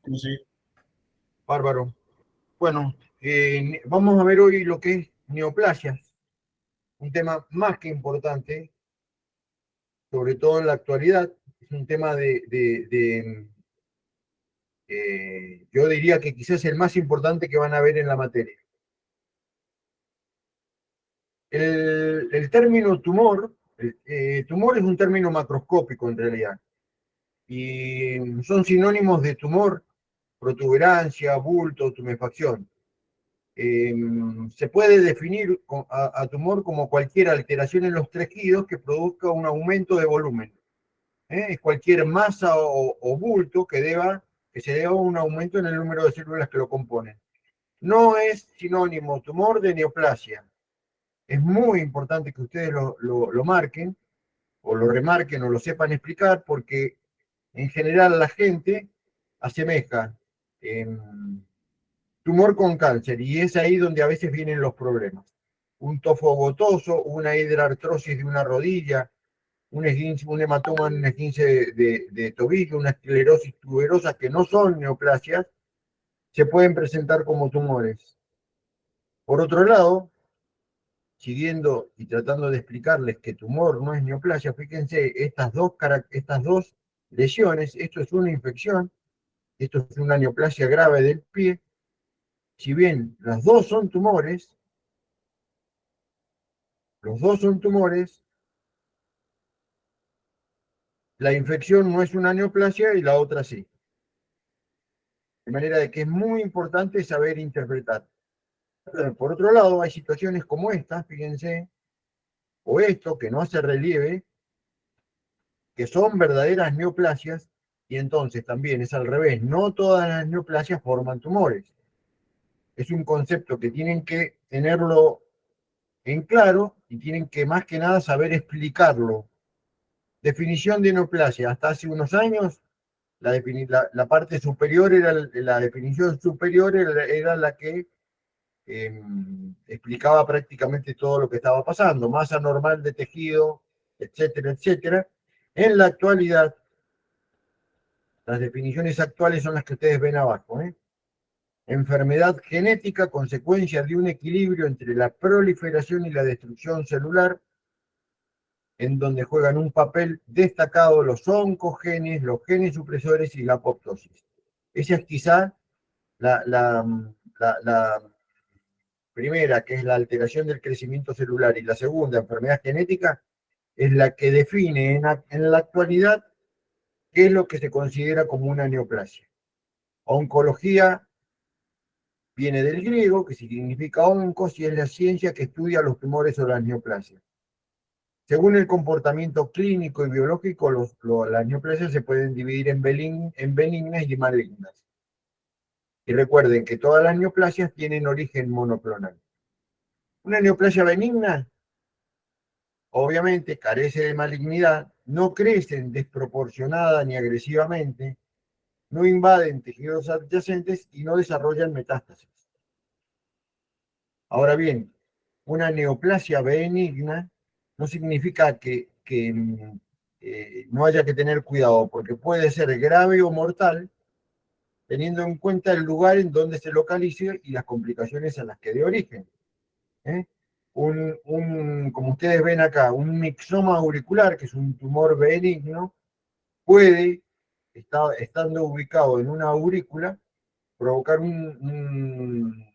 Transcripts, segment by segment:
Sí, sí. Bárbaro. Bueno, vamos a ver hoy lo que es neoplasias, un tema más que importante, sobre todo en la actualidad. Es un tema yo diría que quizás el más importante que van a ver en la materia. El término tumor, tumor es un término macroscópico en realidad, y son sinónimos de tumor, protuberancia, bulto, tumefacción. Eh, Se puede definir a tumor como cualquier alteración en los tejidos que produzca un aumento de volumen. Es cualquier masa o bulto que se deba a un aumento en el número de células que lo componen. No es sinónimo tumor de neoplasia. Es muy importante que ustedes lo marquen o lo remarquen o lo sepan explicar porque en general la gente asemeja eh, tumor con cáncer y es ahí donde a veces vienen los problemas. Un tofo gotoso, una hidrartrosis de una rodilla, un hematoma en un esguince de tobillo, una esclerosis tuberosa que no son neoplasias, se pueden presentar como tumores. Por otro lado, siguiendo y tratando de explicarles que tumor no es neoplasia, fíjense, estas dos lesiones, esto es una infección, esto es una neoplasia grave del pie, si bien las dos son tumores, los dos son tumores, la infección no es una neoplasia y la otra sí. De manera de que es muy importante saber interpretar. Por otro lado, hay situaciones como esta, fíjense, o esto que no hace relieve, que son verdaderas neoplasias, y entonces también es al revés, no todas las neoplasias forman tumores. Es un concepto que tienen que tenerlo en claro y tienen que más que nada saber explicarlo. Definición de neoplasia. Hasta hace unos años la parte superior era la definición superior era la que explicaba prácticamente todo lo que estaba pasando, masa normal de tejido, etcétera, etcétera. En la actualidad, las definiciones actuales son las que ustedes ven abajo. Enfermedad genética, consecuencia de un equilibrio entre la proliferación y la destrucción celular, en donde juegan un papel destacado los oncogenes, los genes supresores y la apoptosis. Esa es quizá la, la, la primera, que es la alteración del crecimiento celular, y la segunda, enfermedad genética, es la que define en la actualidad qué es lo que se considera como una neoplasia. Oncología viene del griego, que significa oncos, y es la ciencia que estudia los tumores o las neoplasias. Según el comportamiento clínico y biológico, las neoplasias se pueden dividir en benignas y malignas. Y recuerden que todas las neoplasias tienen origen monoclonal. Una neoplasia benigna obviamente carece de malignidad, no crecen desproporcionada ni agresivamente, no invaden tejidos adyacentes y no desarrollan metástasis. Ahora bien, una neoplasia benigna no significa que no haya que tener cuidado, porque puede ser grave o mortal, teniendo en cuenta el lugar en donde se localice y las complicaciones a las que dé origen. ¿eh? Como ustedes ven acá, un mixoma auricular, que es un tumor benigno, puede, estando ubicado en una aurícula, provocar un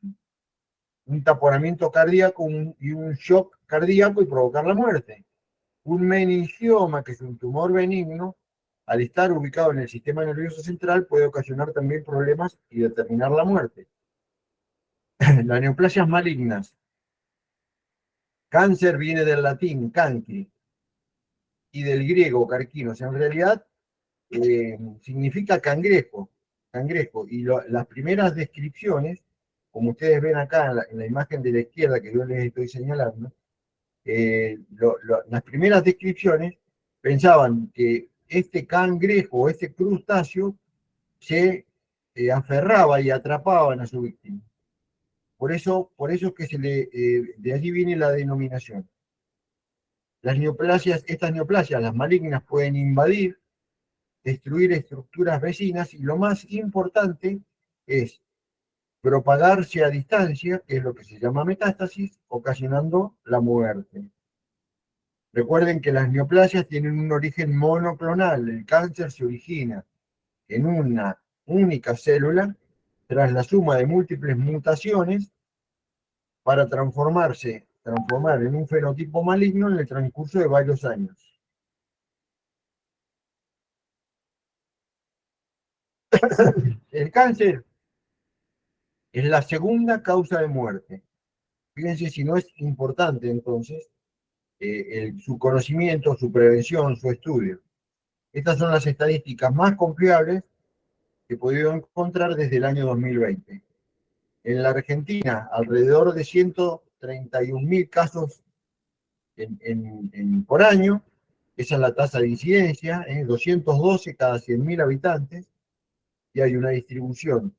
taponamiento cardíaco y un shock cardíaco y provocar la muerte. Un meningioma, que es un tumor benigno, al estar ubicado en el sistema nervioso central, puede ocasionar también problemas y determinar la muerte. Las neoplasias malignas. Cáncer viene del latín canqui y del griego carquino. O sea, en realidad significa cangrejo, cangrejo. Y las primeras descripciones, como ustedes ven acá en la imagen de la izquierda que yo les estoy señalando, las primeras descripciones pensaban que este cangrejo, este crustáceo, se aferraba y atrapaban a su víctima. Por eso es que de allí viene la denominación. Estas neoplasias, las malignas, pueden invadir destruir estructuras vecinas y lo más importante es propagarse a distancia, que es lo que se llama metástasis, ocasionando la muerte. Recuerden que las neoplasias tienen un origen monoclonal. El cáncer se origina en una única célula tras la suma de múltiples mutaciones para transformar en un fenotipo maligno en el transcurso de varios años. El cáncer es la segunda causa de muerte. Fíjense si no es importante entonces su conocimiento, su prevención, su estudio. Estas son las estadísticas más confiables que he podido encontrar desde el año 2020. En la Argentina, alrededor de 131.000 casos por año. Esa es la tasa de incidencia, 212 cada 100.000 habitantes, y hay una distribución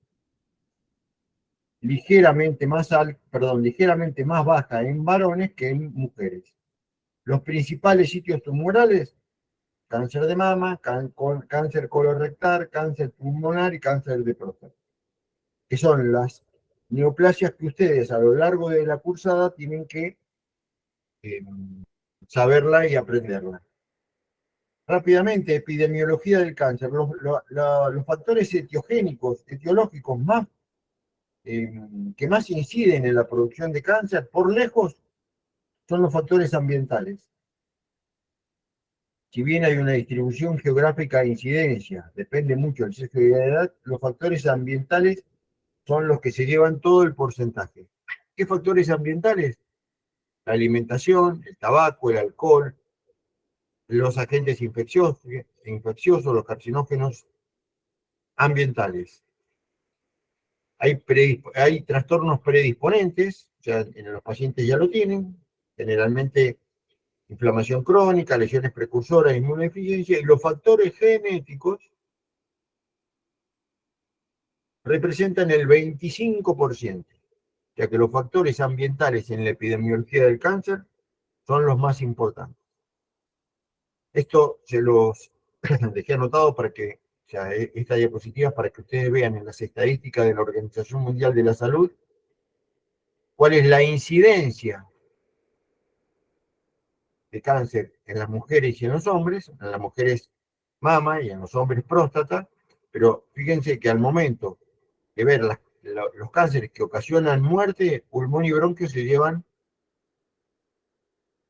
ligeramente más baja en varones que en mujeres. Los principales sitios tumorales: cáncer de mama, cáncer colorectal, cáncer pulmonar y cáncer de próstata, que son las neoplasias que ustedes a lo largo de la cursada tienen que eh, saberla y aprenderla. Rápidamente, epidemiología del cáncer. Los factores etiológicos que más inciden en la producción de cáncer, por lejos, son los factores ambientales. Si bien hay una distribución geográfica de incidencia, depende mucho del sexo y de la edad, los factores ambientales son los que se llevan todo el porcentaje. ¿Qué factores ambientales? La alimentación, el tabaco, el alcohol, los agentes infecciosos, los carcinógenos ambientales. Hay trastornos predisponentes, o sea, en los pacientes ya lo tienen, generalmente inflamación crónica, lesiones precursoras, inmunodeficiencia, y los factores genéticos representan el 25%, ya que los factores ambientales en la epidemiología del cáncer son los más importantes. Esto se los dejé anotado para que, o sea, esta diapositiva para que ustedes vean en las estadísticas de la Organización Mundial de la Salud cuál es la incidencia de cáncer en las mujeres y en los hombres, en las mujeres mama y en los hombres próstata, pero fíjense que al momento de ver los cánceres que ocasionan muerte, pulmón y bronquio se llevan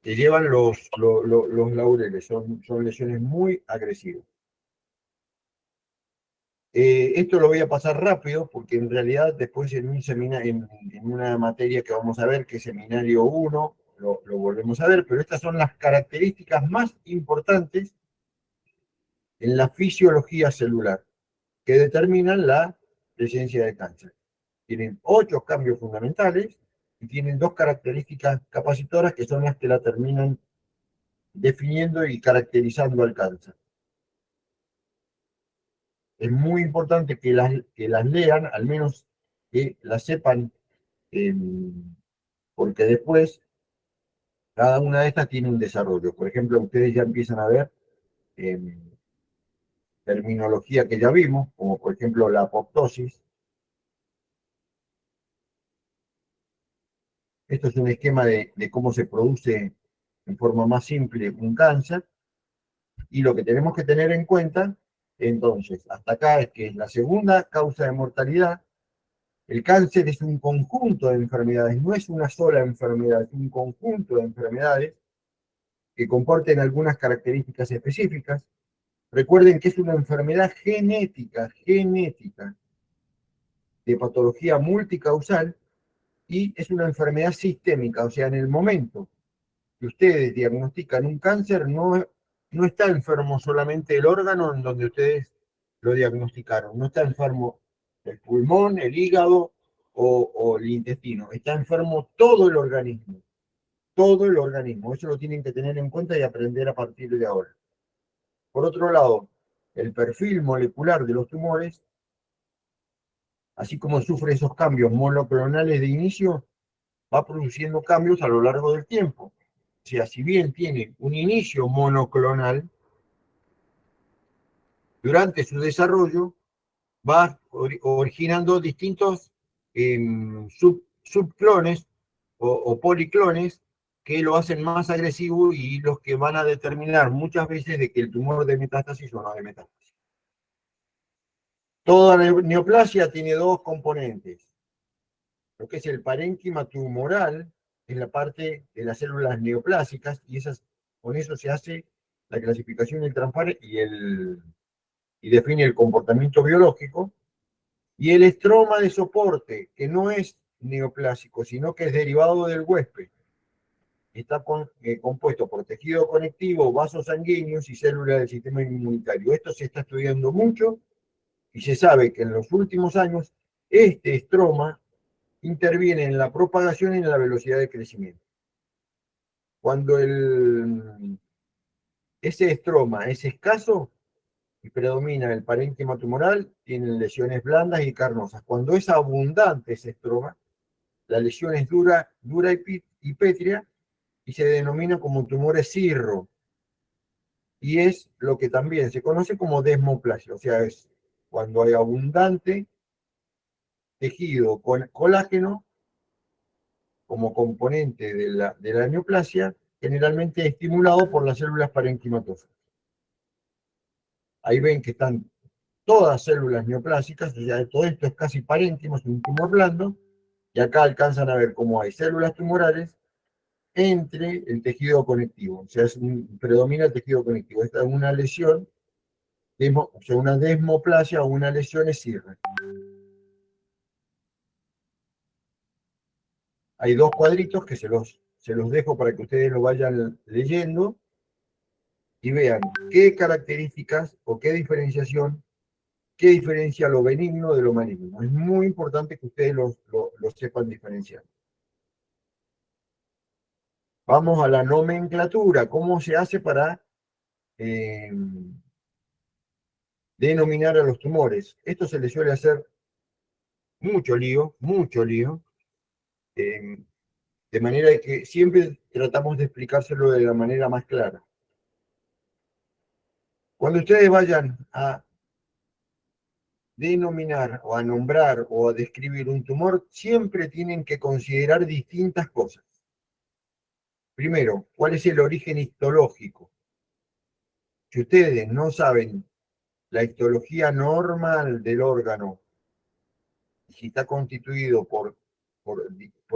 los laureles, son lesiones muy agresivas. Esto lo voy a pasar rápido porque en realidad después en una materia que vamos a ver, que es seminario 1, lo volvemos a ver, pero estas son las características más importantes en la fisiología celular que determinan la presencia de cáncer. Tienen 8 cambios fundamentales y tienen 2 características capacitoras que son las que la terminan definiendo y caracterizando al cáncer. Es muy importante que las lean, al menos que las sepan, eh, porque después cada una de estas tiene un desarrollo. Por ejemplo, ustedes ya empiezan a ver eh, terminología que ya vimos, como por ejemplo la apoptosis. Esto es un esquema de cómo se produce en forma más simple un cáncer. Y lo que tenemos que tener en cuenta, entonces, hasta acá es que es la segunda causa de mortalidad. El cáncer es un conjunto de enfermedades, no es una sola enfermedad, es un conjunto de enfermedades que comporten algunas características específicas. Recuerden que es una enfermedad genética, de patología multicausal, y es una enfermedad sistémica, o sea, en el momento que ustedes diagnostican un cáncer, no está enfermo solamente el órgano en donde ustedes lo diagnosticaron, no está enfermo el pulmón, el hígado o el intestino, está enfermo todo el organismo, todo el organismo. Eso lo tienen que tener en cuenta y aprender a partir de ahora. Por otro lado, el perfil molecular de los tumores, así como sufre esos cambios monoclonales de inicio, va produciendo cambios a lo largo del tiempo. O sea, si bien tiene un inicio monoclonal, durante su desarrollo va originando distintos subclones o policlones que lo hacen más agresivo y los que van a determinar muchas veces de que el tumor de metástasis o no de metástasis. Toda neoplasia tiene dos componentes. Lo que es el parénquima tumoral, es la parte de las células neoplásicas, y con eso se hace la clasificación del transfer y define el comportamiento biológico. Y el estroma de soporte, que no es neoplásico, sino que es derivado del huésped, está compuesto por tejido conectivo, vasos sanguíneos y células del sistema inmunitario. Esto se está estudiando mucho y se sabe que en los últimos años este estroma interviene en la propagación y en la velocidad de crecimiento. Cuando ese estroma es escaso y predomina el parénquima tumoral, tienen lesiones blandas y carnosas. Cuando es abundante ese estroma, la lesión es dura y pétrea y se denomina como tumores cirro. Y es lo que también se conoce como desmoplasia, o sea, es cuando hay abundante tejido con colágeno como componente de la neoplasia, generalmente estimulado por las células parenquimatosas. Ahí ven que están todas células neoplásicas, o sea, todo esto es casi parénquimo, es un tumor blando, y acá alcanzan a ver cómo hay células tumorales entre el tejido conectivo, o sea, predomina el tejido conectivo. Esta es una lesión, o sea, una desmoplasia o una lesión escirre. Hay dos cuadritos que se los dejo para que ustedes lo vayan leyendo y vean qué características o qué diferencia lo benigno de lo maligno. Es muy importante que ustedes lo sepan diferenciar. Vamos a la nomenclatura. ¿Cómo se hace para denominar a los tumores? Esto se le suele hacer mucho lío, de manera que siempre tratamos de explicárselo de la manera más clara. Cuando ustedes vayan a denominar o a nombrar o a describir un tumor, siempre tienen que considerar distintas cosas. Primero, ¿cuál es el origen histológico? Si ustedes no saben la histología normal del órgano, si está constituido por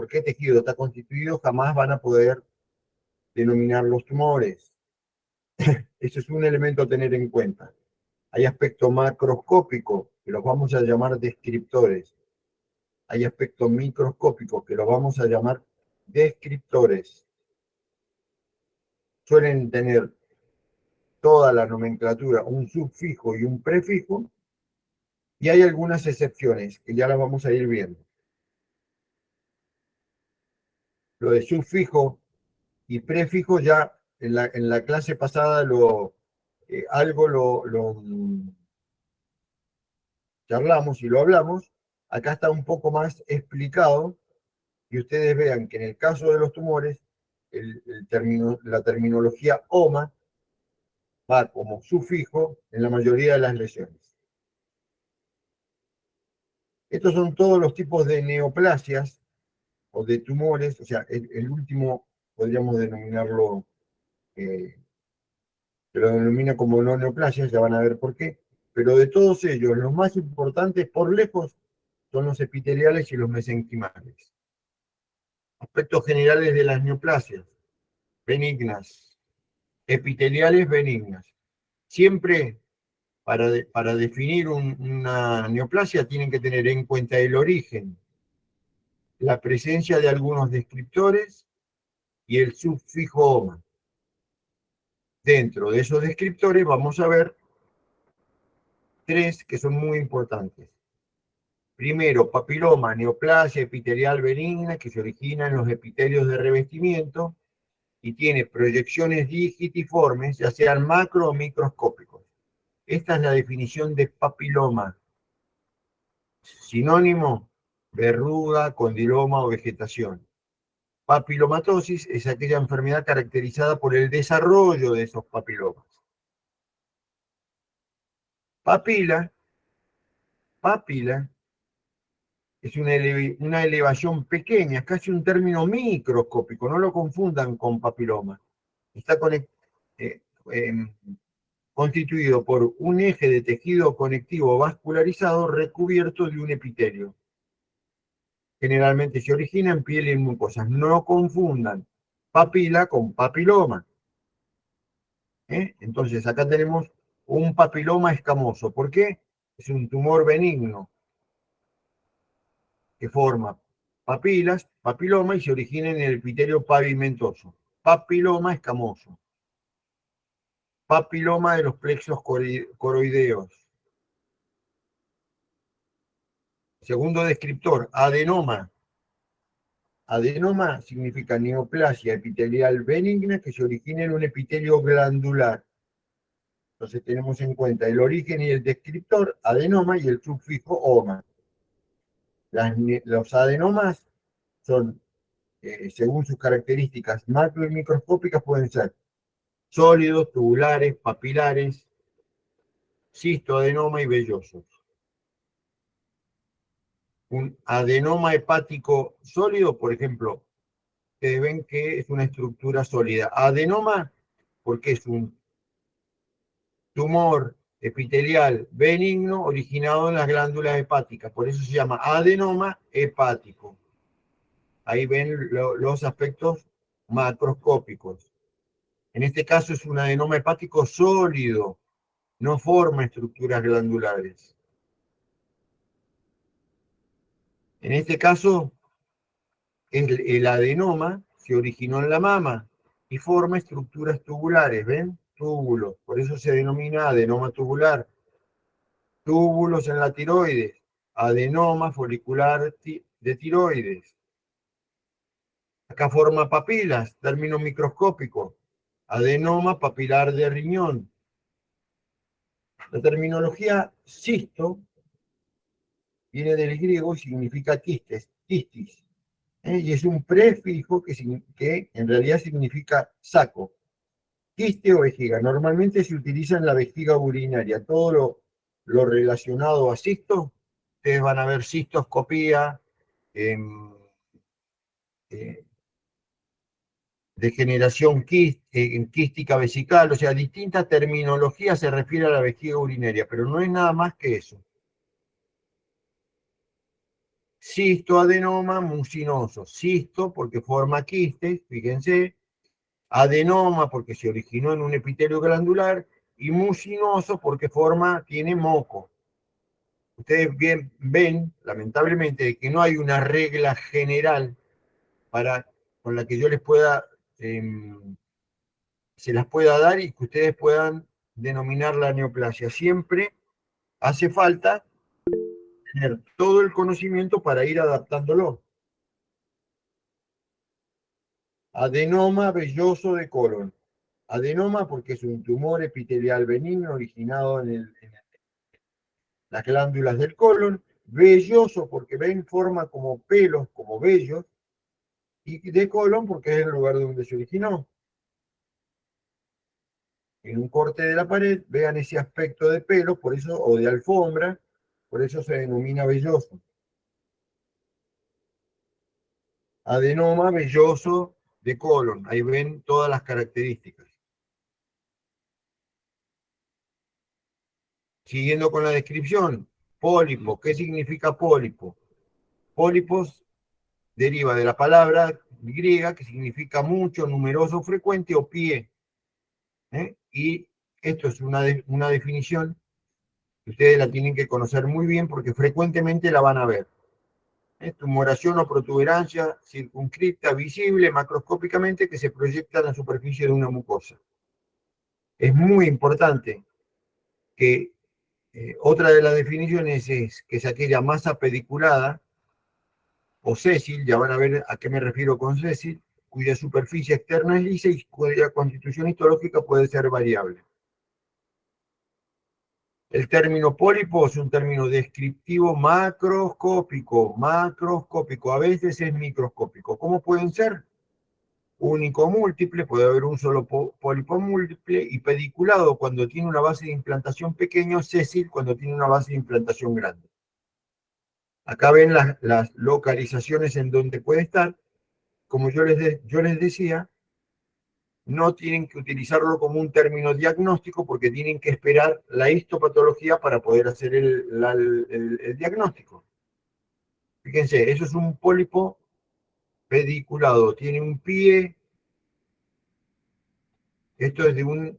qué tejido está constituido, jamás van a poder denominar los tumores. Eso es un elemento a tener en cuenta. Hay aspectos macroscópicos, que los vamos a llamar descriptores. Hay aspectos microscópicos, que los vamos a llamar descriptores. Suelen tener toda la nomenclatura un sufijo y un prefijo, y hay algunas excepciones, que ya las vamos a ir viendo. Lo de sufijo y prefijo ya en la clase pasada algo lo charlamos y lo hablamos. Acá está un poco más explicado, y ustedes vean que en el caso de los tumores, la terminología OMA va como sufijo en la mayoría de las lesiones. Estos son todos los tipos de neoplasias o de tumores, o sea, el último podríamos denominarlo, se lo denomina como no neoplasias, ya van a ver por qué, pero de todos ellos, los más importantes por lejos son los epiteliales y los mesenquimales. Aspectos generales de las neoplasias: benignas, epiteliales benignas. Siempre para definir una neoplasia tienen que tener en cuenta el origen, la presencia de algunos descriptores y el sufijo OMA. Dentro de esos descriptores vamos a ver tres que son muy importantes. Primero, papiloma, neoplasia epitelial benigna que se origina en los epitelios de revestimiento y tiene proyecciones digitiformes, ya sean macro o microscópicos. Esta es la definición de papiloma. Sinónimo: verruga, condiloma o vegetación. Papilomatosis es aquella enfermedad caracterizada por el desarrollo de esos papilomas. Papila, papila es una elevación pequeña, es casi un término microscópico, no lo confundan con papiloma. Está eh, em, constituido por un eje de tejido conectivo vascularizado recubierto de un epitelio. Generalmente se origina en piel y en mucosas. No confundan papila con papiloma. Entonces, acá tenemos un papiloma escamoso. ¿Por qué? Es un tumor benigno que forma papilas, papiloma, y se origina en el epitelio pavimentoso. Papiloma escamoso. Papiloma de los plexos coroideos. Segundo descriptor, adenoma. Adenoma significa neoplasia epitelial benigna que se origina en un epitelio glandular. Entonces tenemos en cuenta el origen y el descriptor, adenoma, y el sufijo oma. Los adenomas son, según sus características macro y microscópicas, pueden ser sólidos, tubulares, papilares, cistoadenoma y vellosos. Un adenoma hepático sólido, por ejemplo, ustedes ven que es una estructura sólida. Adenoma, porque es un tumor epitelial benigno originado en las glándulas hepáticas. Por eso se llama adenoma hepático. Ahí ven los aspectos macroscópicos. En este caso es un adenoma hepático sólido, no forma estructuras glandulares. En este caso, el adenoma se originó en la mama y forma estructuras tubulares, ¿ven? Túbulos, por eso se denomina adenoma tubular. Túbulos en la tiroides, adenoma folicular de tiroides. Acá forma papilas, término microscópico, adenoma papilar de riñón. La terminología cisto viene del griego y significa quistis, y es un prefijo que en realidad significa saco. Quiste o vejiga, normalmente se utiliza en la vejiga urinaria. Todo lo relacionado a cisto, ustedes van a ver cistoscopía, eh, degeneración quística vesical, o sea, distinta terminología se refiere a la vejiga urinaria, pero no es nada más que eso. Cistoadenoma mucinoso, cisto porque forma quistes, fíjense, adenoma porque se originó en un epitelio glandular, y mucinoso porque tiene moco. Ustedes ven, lamentablemente, que no hay una regla general con la que yo se las pueda dar y que ustedes puedan denominar la neoplasia. Siempre hace falta tener todo el conocimiento para ir adaptándolo. Adenoma velloso de colon. Adenoma porque es un tumor epitelial benigno originado en las glándulas del colon. Velloso porque ven forma como pelos, como vellos. Y de colon porque es el lugar donde se originó. En un corte de la pared, vean ese aspecto de pelo, por eso, o de alfombra, por eso se denomina velloso. Adenoma velloso de colon, ahí ven todas las características. Siguiendo con la descripción, pólipo, ¿qué significa pólipo? Pólipos deriva de la palabra griega que significa mucho, numeroso, frecuente o pie. Y esto es una definición que ustedes la tienen que conocer muy bien porque frecuentemente la van a ver. Tumoración o protuberancia circunscripta, visible macroscópicamente, que se proyecta en la superficie de una mucosa. Es muy importante que otra de las definiciones es que es aquella masa pediculada o sésil, ya van a ver a qué me refiero con sésil, cuya superficie externa es lisa y cuya constitución histológica puede ser variable. El término pólipo es un término descriptivo macroscópico, a veces es microscópico. ¿Cómo pueden ser? único o múltiple, puede haber un solo pólipo múltiple, y pediculado cuando tiene una base de implantación pequeña, sésil cuando tiene una base de implantación grande. Acá ven las localizaciones en donde puede estar. Como yo les decía, no tienen que utilizarlo como un término diagnóstico porque tienen que esperar la histopatología para poder hacer el diagnóstico. Fíjense, eso es un pólipo pediculado, tiene un pie. Esto es de un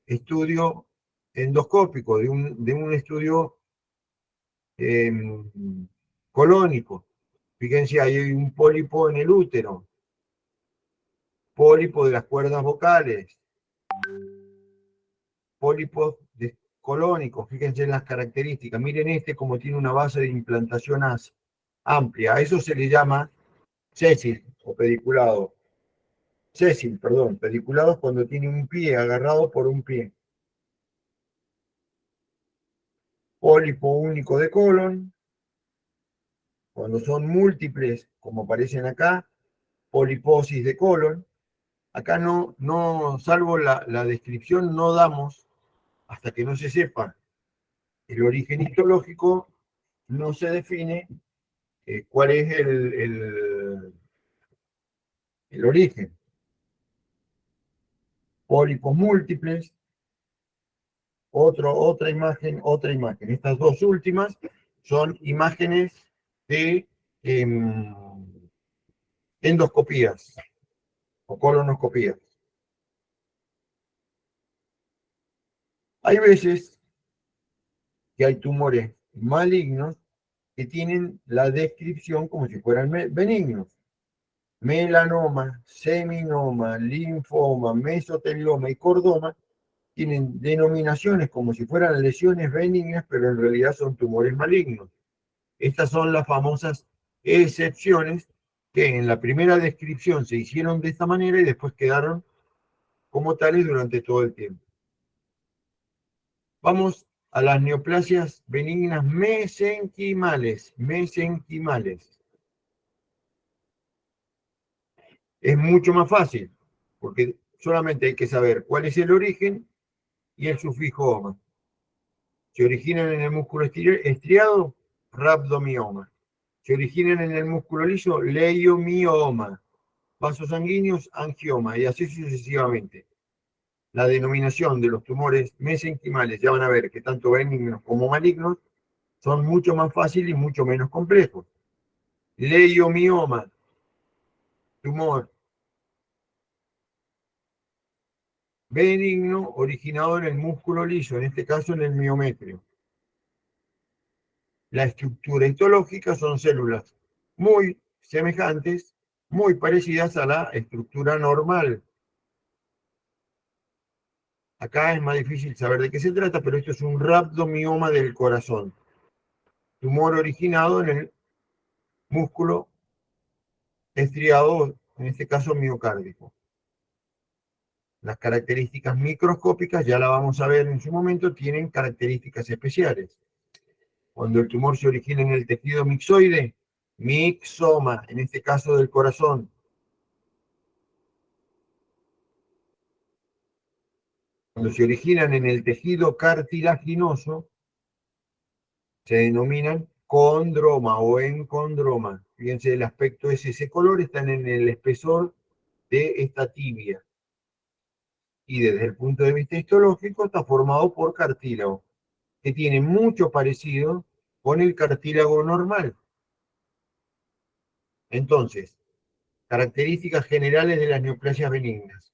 estudio endoscópico, de un estudio eh, colónico. Fíjense, hay un pólipo en el útero, pólipo de las cuerdas vocales, pólipos colónicos. Fíjense en las características. Miren este como tiene una base de implantación amplia. A eso se le llama sésil o pediculado. Sésil, perdón, pediculado es cuando tiene un pie agarrado por un pie. Pólipo único de colon, cuando son múltiples, como aparecen acá, poliposis de colon. Acá salvo la descripción, no damos, hasta que no se sepa el origen histológico, no se define cuál es el origen. Pólipos múltiples, otra imagen, otra imagen. Estas dos últimas son imágenes de endoscopías o colonoscopías. Hay veces que hay tumores malignos que tienen la descripción como si fueran benignos. Melanoma, seminoma, linfoma, mesotelioma y cordoma tienen denominaciones como si fueran lesiones benignas, pero en realidad son tumores malignos. Estas son las famosas excepciones que en la primera descripción se hicieron de esta manera y después quedaron como tales durante todo el tiempo. Vamos a las neoplasias benignas mesenquimales. Es mucho más fácil, porque solamente hay que saber cuál es el origen y el sufijo oma. Se originan en el músculo estriado, rhabdomioma. Se originan en el músculo liso, leiomioma. Vasos sanguíneos, angioma, y así sucesivamente. La denominación de los tumores mesenquimales, ya van a ver que tanto benignos como malignos, son mucho más fáciles y mucho menos complejos. Leiomioma, tumor benigno originado en el músculo liso, en este caso en el miometrio. La estructura histológica son células muy semejantes, muy parecidas a la estructura normal. Acá es más difícil saber de qué se trata, pero esto es un rhabdomioma del corazón. Tumor originado en el músculo estriado, en este caso miocárdico. Las características microscópicas, ya la vamos a ver en su momento, tienen características especiales. Cuando el tumor se origina en el tejido mixoide, mixoma, en este caso del corazón. Cuando se originan en el tejido cartilaginoso, se denominan condroma o encondroma. Fíjense, el aspecto es ese color, están en el espesor de esta tibia. Y desde el punto de vista histológico está formado por cartílago, que tiene mucho parecido con el cartílago normal. Entonces, características generales de las neoplasias benignas.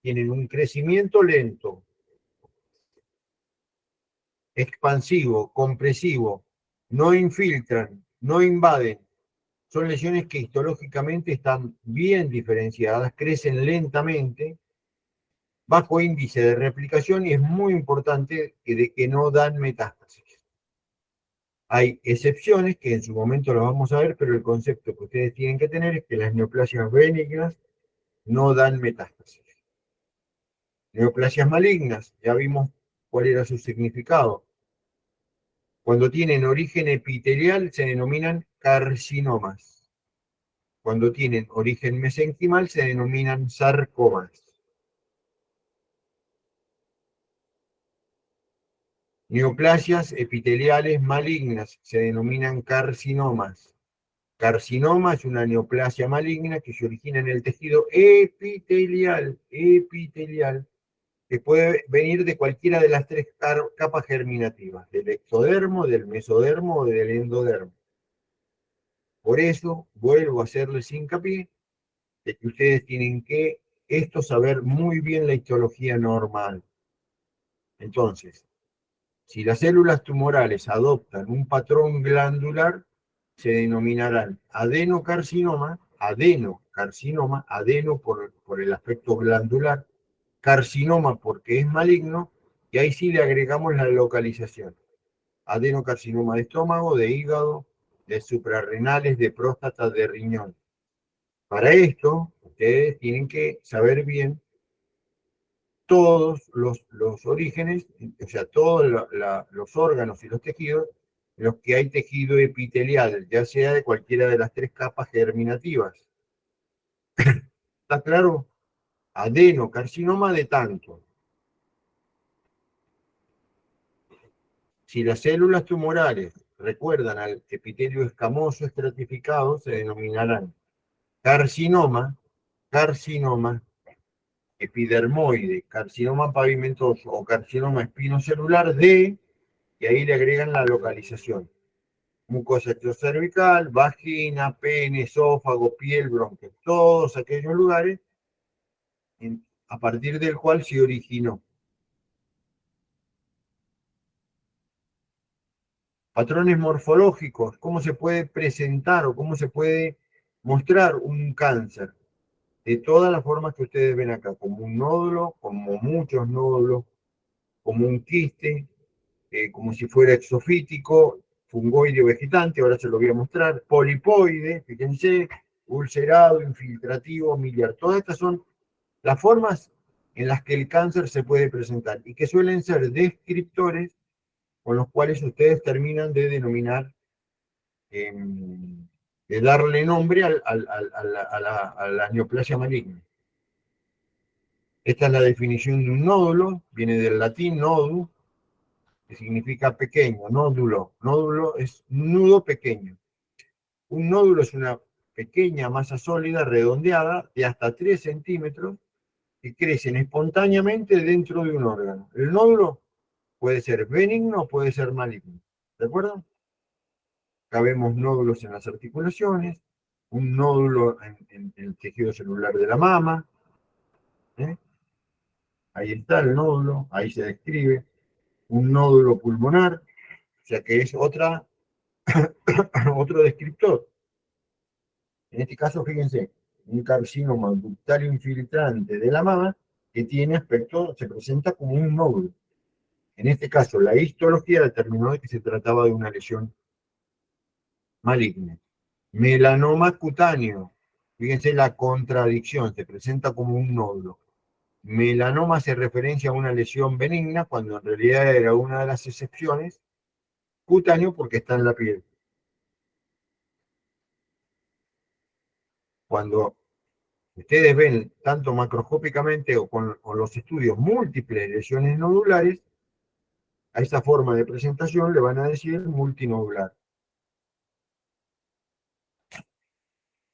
Tienen un crecimiento lento, expansivo, compresivo, no infiltran, no invaden. Son lesiones que histológicamente están bien diferenciadas, crecen lentamente, bajo índice de replicación y es muy importante que no dan metástasis. Hay excepciones que en su momento lo vamos a ver, pero el concepto que ustedes tienen que tener es que las neoplasias benignas no dan metástasis. Neoplasias malignas, ya vimos cuál era su significado. Cuando tienen origen epitelial se denominan carcinomas. Cuando tienen origen mesenquimal se denominan sarcomas. Neoplasias epiteliales malignas se denominan carcinomas. Carcinoma es una neoplasia maligna que se origina en el tejido epitelial, que puede venir de cualquiera de las tres capas germinativas, del ectodermo, del mesodermo o del endodermo. Por eso, vuelvo a hacerles hincapié de que ustedes tienen que saber muy bien la histología normal. Entonces, si las células tumorales adoptan un patrón glandular, se denominarán adeno por el aspecto glandular, carcinoma porque es maligno, y ahí sí le agregamos la localización. Adenocarcinoma de estómago, de hígado, de suprarrenales, de próstata, de riñón. Para esto, ustedes tienen que saber bien todos los orígenes, o sea, todos los órganos y los tejidos, en los que hay tejido epitelial, ya sea de cualquiera de las tres capas germinativas. ¿Está claro? Adenocarcinoma de tanto. Si las células tumorales recuerdan al epitelio escamoso estratificado, se denominarán carcinoma, carcinoma epidermoide, carcinoma pavimentoso o carcinoma espinocelular de, y ahí le agregan la localización. Mucosa cervical, vagina, pene, esófago, piel, bronquios, todos aquellos lugares a partir del cual se originó. Patrones morfológicos, cómo se puede presentar o cómo se puede mostrar un cáncer, de todas las formas que ustedes ven acá, como un nódulo, como muchos nódulos, como un quiste, como si fuera exofítico, fungoide o vegetante, ahora se lo voy a mostrar, polipoide, fíjense, ulcerado, infiltrativo, miliar. Todas estas son las formas en las que el cáncer se puede presentar y que suelen ser descriptores con los cuales ustedes terminan de denominar, eh, de darle nombre a la neoplasia maligna. Esta es la definición de un nódulo, viene del latín nodu, que significa pequeño, nódulo. Nódulo es nudo pequeño. Un nódulo es una pequeña masa sólida redondeada de hasta 3 centímetros que crecen espontáneamente dentro de un órgano. El nódulo puede ser benigno o puede ser maligno. ¿De acuerdo? Acá vemos nódulos en las articulaciones, un nódulo en el tejido celular de la mama. ¿Eh? Ahí está el nódulo, ahí se describe. Un nódulo pulmonar, o sea que es otro descriptor. En este caso, fíjense, un carcinoma ductal infiltrante de la mama que tiene aspecto, se presenta como un nódulo. En este caso, la histología determinó de que se trataba de una lesión maligna. Melanoma cutáneo, fíjense la contradicción, se presenta como un nódulo. Melanoma hace referencia a una lesión benigna, cuando en realidad era una de las excepciones. Cutáneo porque está en la piel. Cuando ustedes ven tanto macroscópicamente o con los estudios múltiples lesiones nodulares, a esa forma de presentación le van a decir multinodular.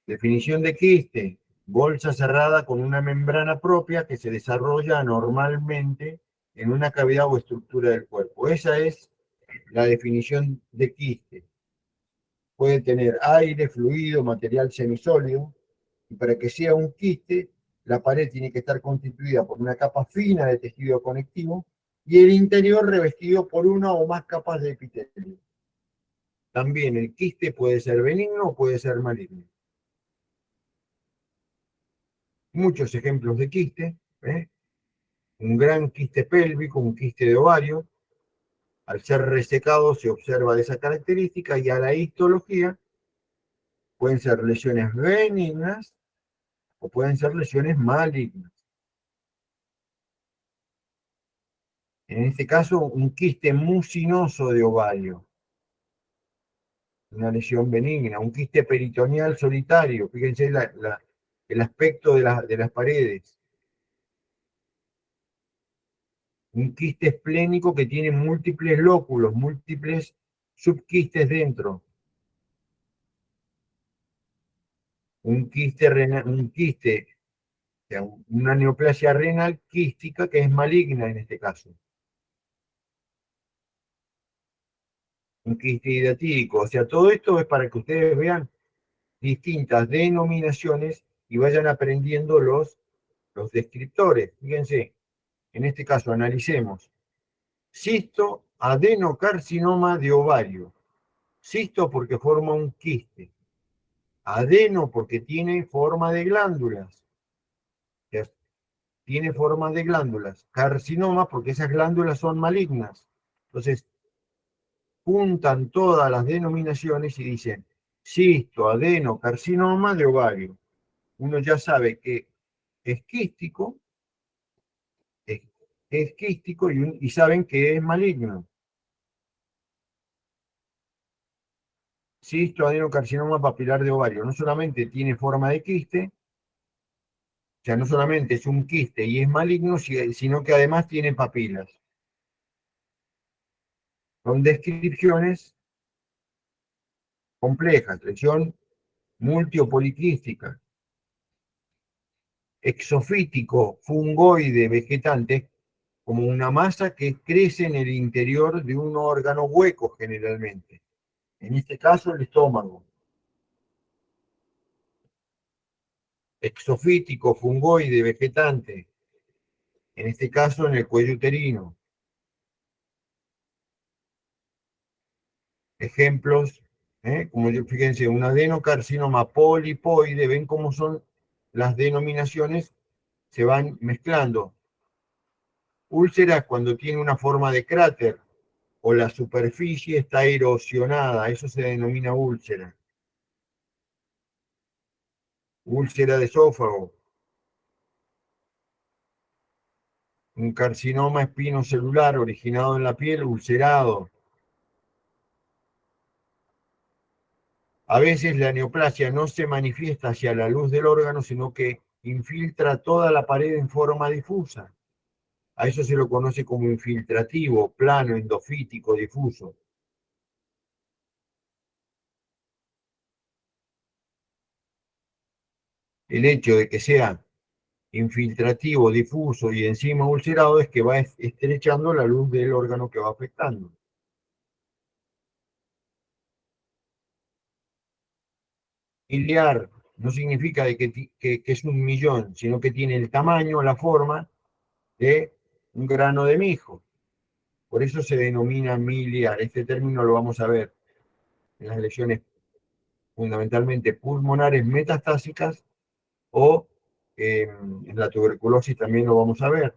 Definición de quiste: bolsa cerrada con una membrana propia que se desarrolla normalmente en una cavidad o estructura del cuerpo. Esa es la definición de quiste. Puede tener aire, fluido, material semisólido, y para que sea un quiste, la pared tiene que estar constituida por una capa fina de tejido conectivo y el interior revestido por una o más capas de epitelio. También el quiste puede ser benigno o puede ser maligno. Muchos ejemplos de quiste, ¿eh? Un gran quiste pélvico, un quiste de ovario. Al ser resecado se observa esa característica, y a la histología pueden ser lesiones benignas o pueden ser lesiones malignas. En este caso, un quiste mucinoso de ovario. una lesión benigna, un quiste peritoneal solitario, fíjense el aspecto de las paredes, un quiste esplénico que tiene múltiples lóculos, múltiples subquistes dentro, un quiste, un quiste, o sea, una neoplasia renal quística que es maligna en este caso, un quiste hidratídico, o sea, todo esto es para que ustedes vean distintas denominaciones y vayan aprendiendo los descriptores. Fíjense, en este caso analicemos cisto adenocarcinoma de ovario. Cisto porque forma un quiste. Adeno porque tiene forma de glándulas. Tiene forma de glándulas. Carcinoma porque esas glándulas son malignas. Entonces, juntan todas las denominaciones y dicen cisto adenocarcinoma de ovario. Uno ya sabe que es quístico, es, es quístico y saben que es maligno. Cisto adenocarcinoma papilar de ovario no solamente tiene forma de quiste, o sea, no solamente es un quiste y es maligno, sino que además tiene papilas. Son descripciones complejas, lesión multi o poliquística, exofítico, fungoide, vegetante, como una masa que crece en el interior de un órgano hueco generalmente. En este caso, el estómago. Exofítico, fungoide, vegetante, en este caso en el cuello uterino. Ejemplos, como fíjense, un adenocarcinoma polipoide, ven cómo son las denominaciones, se van mezclando. Úlceras cuando tiene una forma de cráter o la superficie está erosionada, eso se denomina úlcera. Úlcera de esófago, un carcinoma espinocelular originado en la piel, ulcerado. A veces la neoplasia no se manifiesta hacia la luz del órgano, sino que infiltra toda la pared en forma difusa. A eso se lo conoce como infiltrativo, plano, endofítico, difuso. El hecho de que sea infiltrativo, difuso y encima ulcerado es que va estrechando la luz del órgano que va afectando. Miliar no significa de que es un millón, sino que tiene el tamaño, la forma de un grano de mijo. Por eso se denomina miliar. Este término lo vamos a ver en las lesiones fundamentalmente pulmonares metastásicas o en la tuberculosis también lo vamos a ver.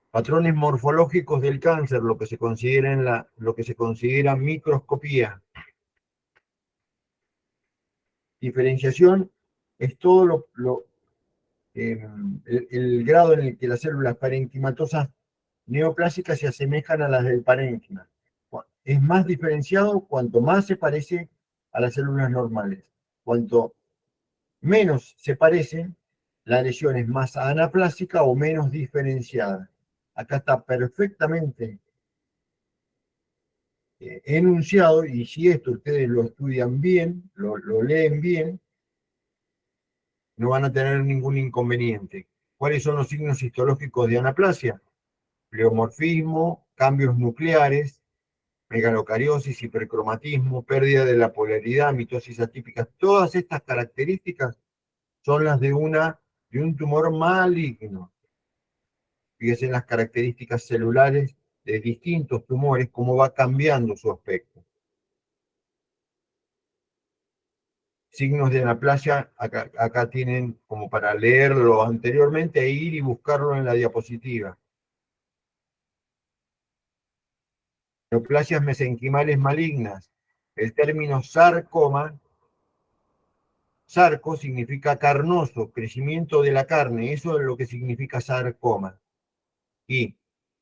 Patrones morfológicos del cáncer, lo que se considera, lo que se considera microscopía. Diferenciación es todo el grado en el que las células parenquimatosas neoplásicas se asemejan a las del parénquima. Es más diferenciado cuanto más se parece a las células normales. Cuanto menos se parece, la lesión es más anaplásica o menos diferenciada. Acá está perfectamente enunciado y si esto ustedes lo estudian bien, lo leen bien, no van a tener ningún inconveniente. ¿Cuáles son los signos histológicos de anaplasia? Pleomorfismo, cambios nucleares, megalocariosis, hipercromatismo, pérdida de la polaridad, mitosis atípica. Todas estas características son las de un tumor maligno. Fíjense en las características celulares de distintos tumores, cómo va cambiando su aspecto. Signos de anaplasia, acá tienen como para leerlo anteriormente e ir y buscarlo en la diapositiva. Neoplasias mesenquimales malignas. El término sarcoma, sarco significa carnoso, crecimiento de la carne, eso es lo que significa sarcoma. Y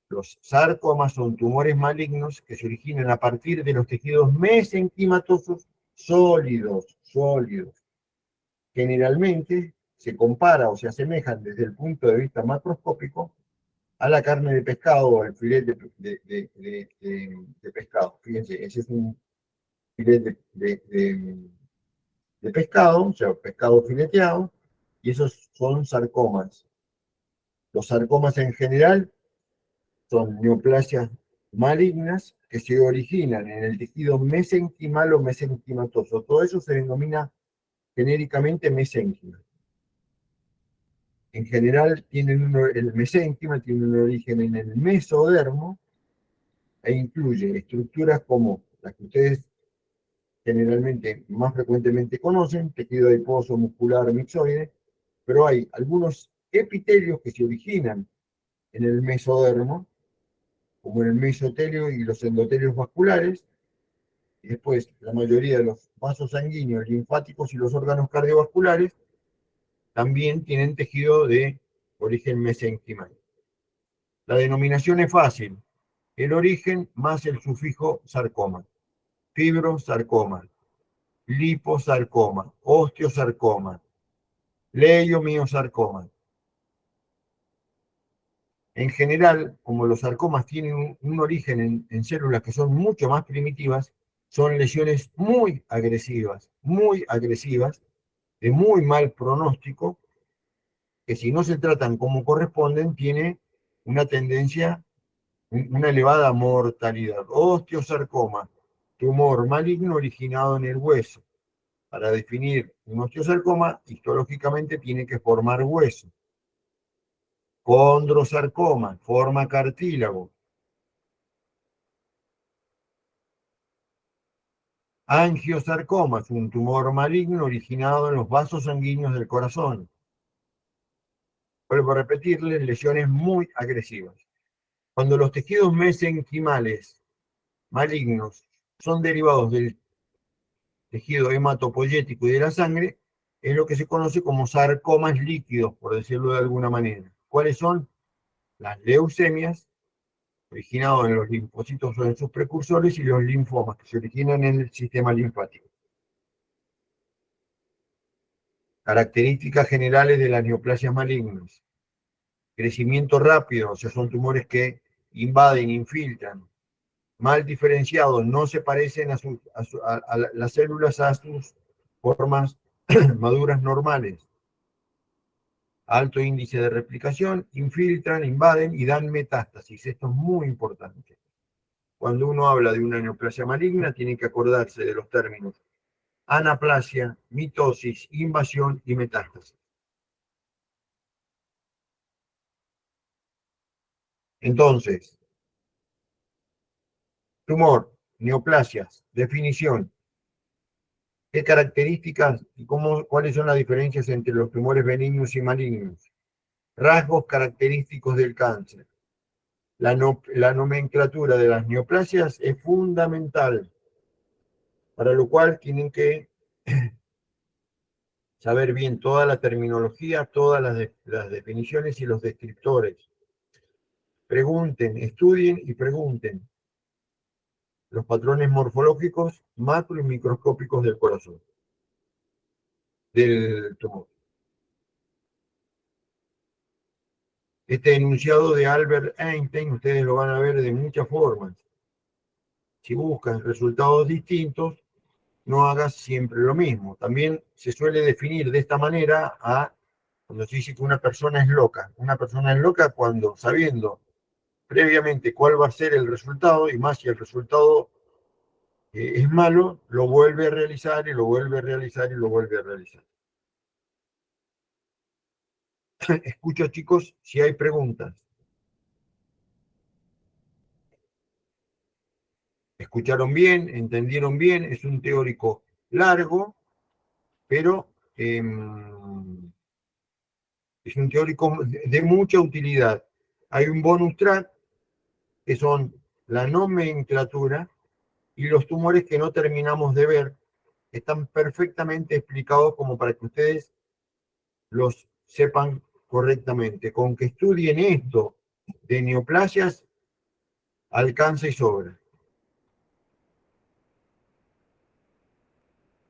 Los sarcomas son tumores malignos que se originan a partir de los tejidos mesenquimatosos sólidos. Generalmente se compara o se asemejan desde el punto de vista macroscópico a la carne de pescado o el filete de pescado. Fíjense, ese es un filete de pescado, o sea, pescado fileteado, y esos son sarcomas. Los sarcomas en general son neoplasias malignas que se originan en el tejido mesenquimal o mesenquimatoso. Todo eso se denomina genéricamente mesénquima. En general, el mesénquima tiene un origen en el mesodermo e incluye estructuras como las que ustedes generalmente más frecuentemente conocen, tejido adiposo, muscular, mixoide, pero hay algunos epitelios que se originan en el mesodermo, como en el mesotelio y los endotelios vasculares, y después la mayoría de los vasos sanguíneos, linfáticos y los órganos cardiovasculares también tienen tejido de origen mesenquimal. La denominación es fácil, el origen más el sufijo sarcoma, fibrosarcoma, liposarcoma, osteosarcoma, leiomiosarcoma. En general, como los sarcomas tienen un origen en células que son mucho más primitivas, son lesiones muy agresivas, de muy mal pronóstico, que si no se tratan como corresponden, tiene una tendencia, una elevada mortalidad. Osteosarcoma, tumor maligno originado en el hueso. Para definir un osteosarcoma, histológicamente tiene que formar hueso. Condrosarcoma, forma cartílago. Angiosarcoma es un tumor maligno originado en los vasos sanguíneos del corazón. Vuelvo a repetirles, lesiones muy agresivas. Cuando los tejidos mesenquimales malignos son derivados del tejido hematopoyético y de la sangre, es lo que se conoce como sarcomas líquidos, por decirlo de alguna manera. ¿Cuáles son? Las leucemias, originados en los linfocitos o en sus precursores, y los linfomas, que se originan en el sistema linfático. Características generales de las neoplasias malignas. Crecimiento rápido, o sea, son tumores que invaden, infiltran. Mal diferenciados, no se parecen a las células a sus formas maduras normales. Alto índice de replicación, infiltran, invaden y dan metástasis. Esto es muy importante. Cuando uno habla de una neoplasia maligna, tiene que acordarse de los términos anaplasia, mitosis, invasión y metástasis. Entonces, tumor, neoplasias, definición. ¿Qué características y cuáles son las diferencias entre los tumores benignos y malignos? Rasgos característicos del cáncer. La nomenclatura de las neoplasias es fundamental, para lo cual tienen que saber bien toda la terminología, todas las definiciones y los descriptores. Pregunten, estudien y pregunten los patrones morfológicos macro y microscópicos del corazón, del tumor. Este enunciado de Albert Einstein, ustedes lo van a ver de muchas formas. Si buscan resultados distintos, no hagas siempre lo mismo. También se suele definir de esta manera cuando se dice que una persona es loca. Una persona es loca cuando, sabiendo previamente cuál va a ser el resultado, y más si el resultado es malo, lo vuelve a realizar y lo vuelve a realizar y lo vuelve a realizar. Escucho, chicos, si hay preguntas. ¿Escucharon bien? ¿Entendieron bien? Es un teórico largo, pero es un teórico de mucha utilidad. Hay un bonus track, que son la nomenclatura y los tumores que no terminamos de ver, están perfectamente explicados como para que ustedes los sepan correctamente. Con que estudien esto de neoplasias, alcanza y sobra.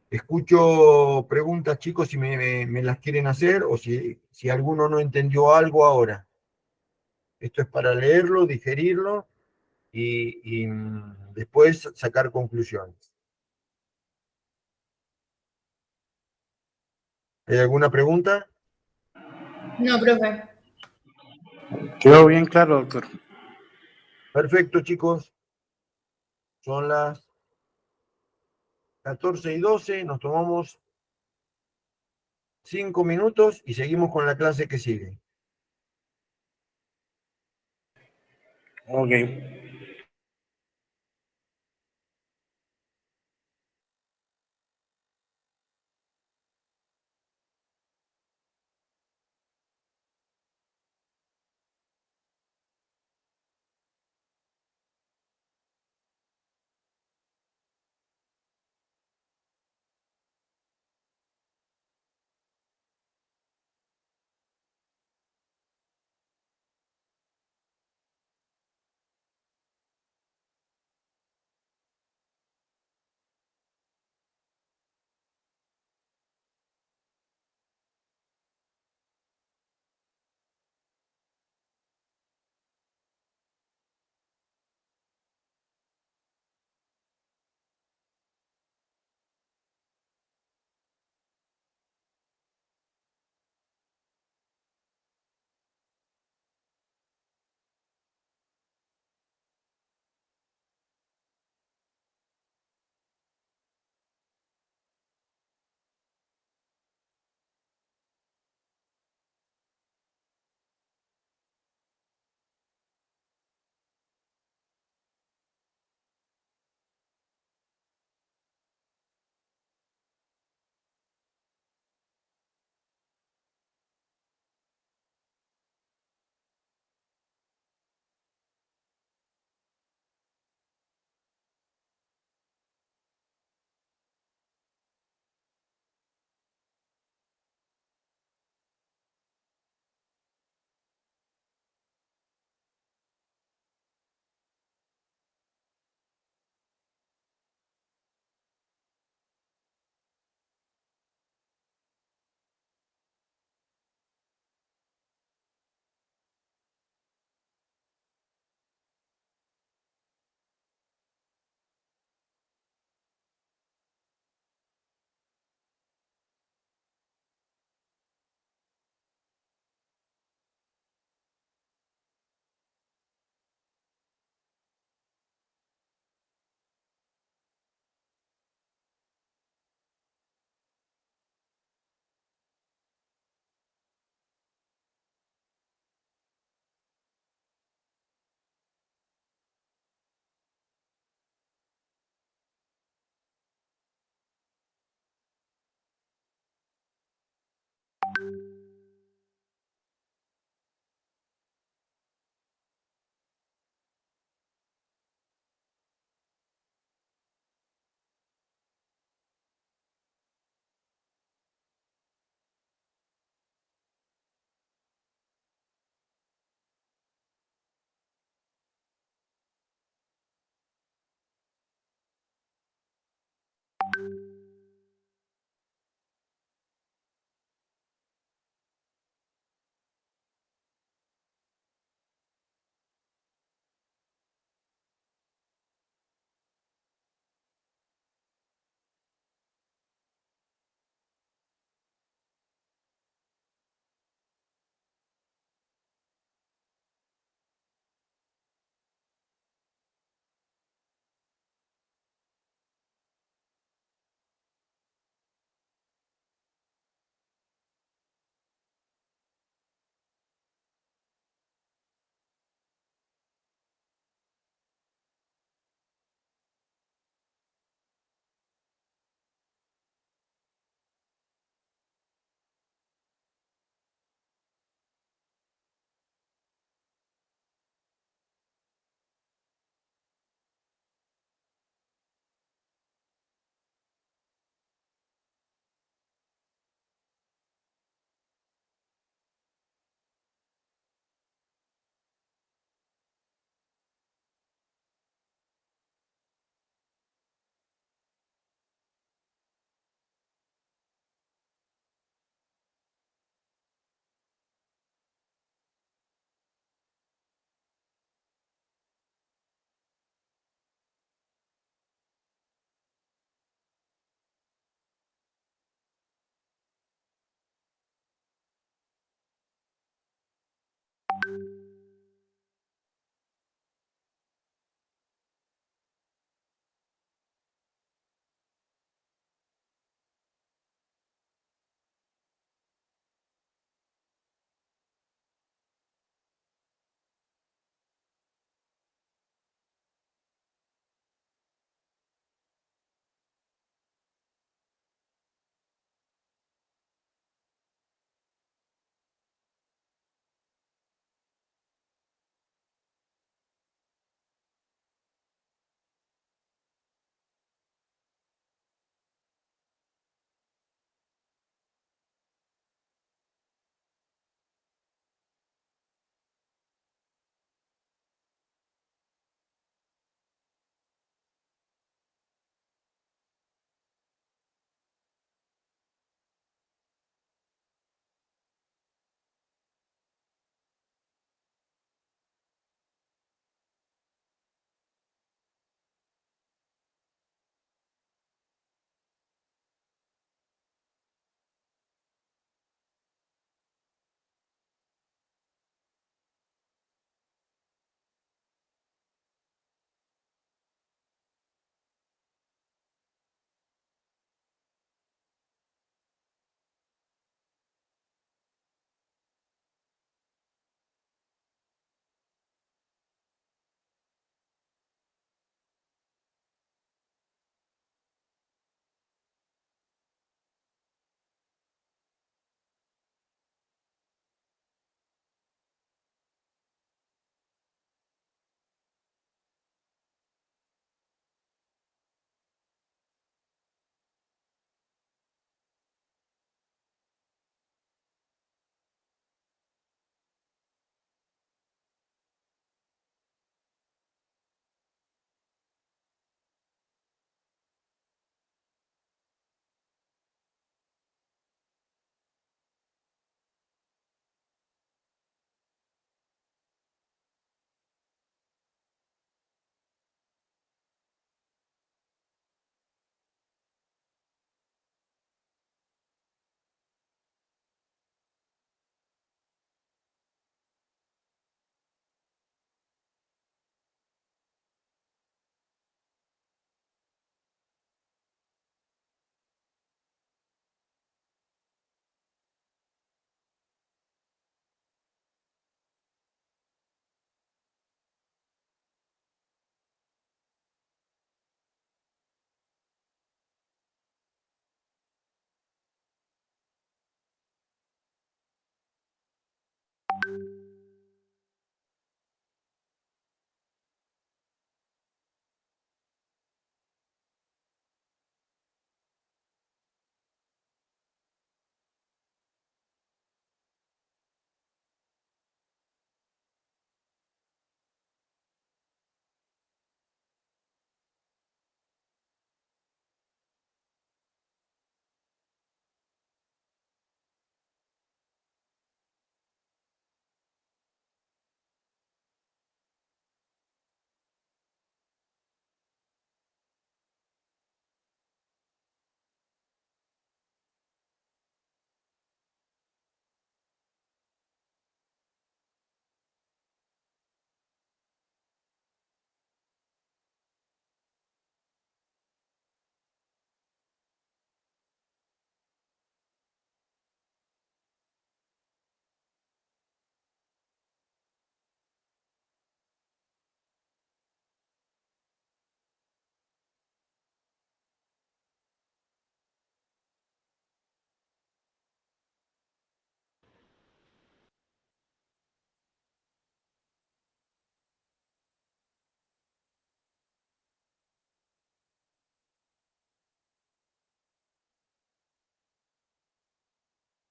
Escucho preguntas, chicos, si me las quieren hacer o si alguno no entendió algo ahora. Esto es para leerlo, digerirlo y después sacar conclusiones. ¿Hay alguna pregunta? No, profe. Quedó bien claro, doctor. Perfecto, chicos. Son las 14:12. Nos tomamos 5 minutos y seguimos con la clase que sigue. Ok.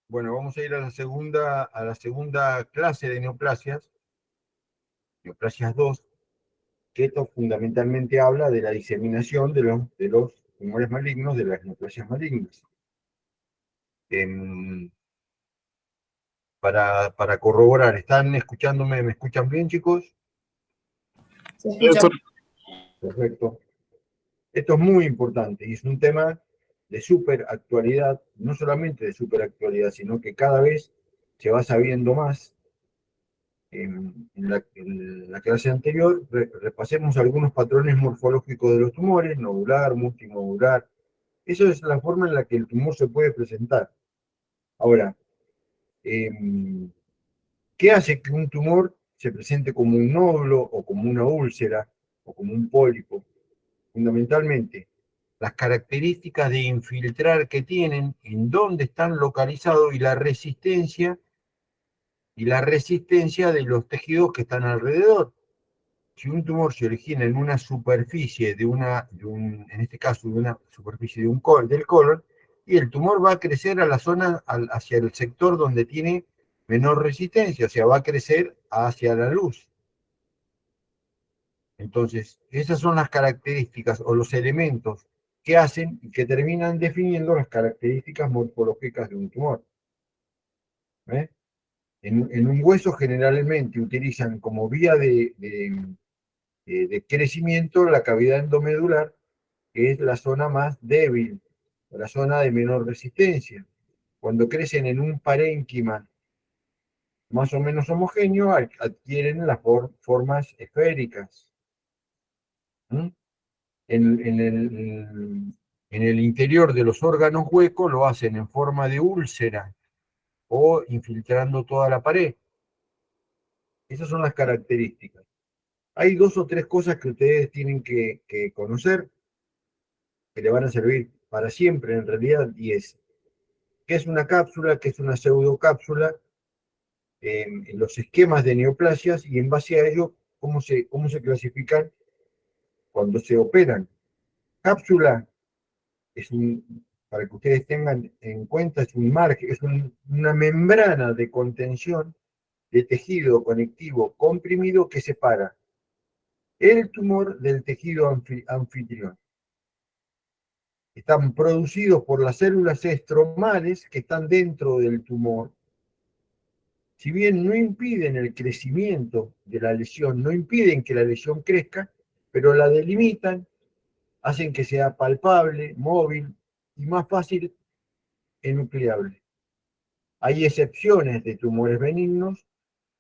Bueno, vamos a ir a la segunda clase de neoplasias, neoplasias 2, que esto fundamentalmente habla de la diseminación de los tumores malignos, de las neoplasias malignas. Em, para corroborar, ¿están escuchándome? ¿Me escuchan bien, chicos? Se escucha. Perfecto. Esto es muy importante y es un tema de súper actualidad, no solamente de súper actualidad, sino que cada vez se va sabiendo más En la clase anterior repasemos algunos patrones morfológicos de los tumores, nodular, multinodular. Eso es la forma en la que el tumor se puede presentar. Ahora, ¿qué hace que un tumor se presente como un nódulo o como una úlcera o como un pólipo? Fundamentalmente, las características de infiltrar que tienen, en dónde están localizados y la resistencia de los tejidos que están alrededor. Si un tumor se origina en una superficie en este caso, de una superficie del colon, y el tumor va a crecer a la zona, hacia el sector donde tiene menor resistencia, o sea, va a crecer hacia la luz. Entonces, esas son las características o los elementos que hacen y que terminan definiendo las características morfológicas de un tumor. ¿Eh? En un hueso generalmente utilizan como vía de crecimiento la cavidad endomedular, que es la zona más débil, la zona de menor resistencia. Cuando crecen en un parénquima más o menos homogéneo, adquieren las formas esféricas. ¿Mm? En el interior de los órganos huecos lo hacen en forma de úlcera o infiltrando toda la pared. Esas son las características. Hay dos o tres cosas que ustedes tienen que conocer, que le van a servir para siempre en realidad, y es qué es una cápsula, qué es una pseudocápsula, en los esquemas de neoplasias, y en base a ello, cómo se clasifican cuando se operan. Cápsula para que ustedes tengan en cuenta, es un margen, una membrana de contención de tejido conectivo comprimido que separa el tumor del tejido anfitrión. Están producidos por las células estromales que están dentro del tumor. Si bien no impiden el crecimiento de la lesión, no impiden que la lesión crezca, pero la delimitan, hacen que sea palpable, móvil y más fácil enucleable. Hay excepciones de tumores benignos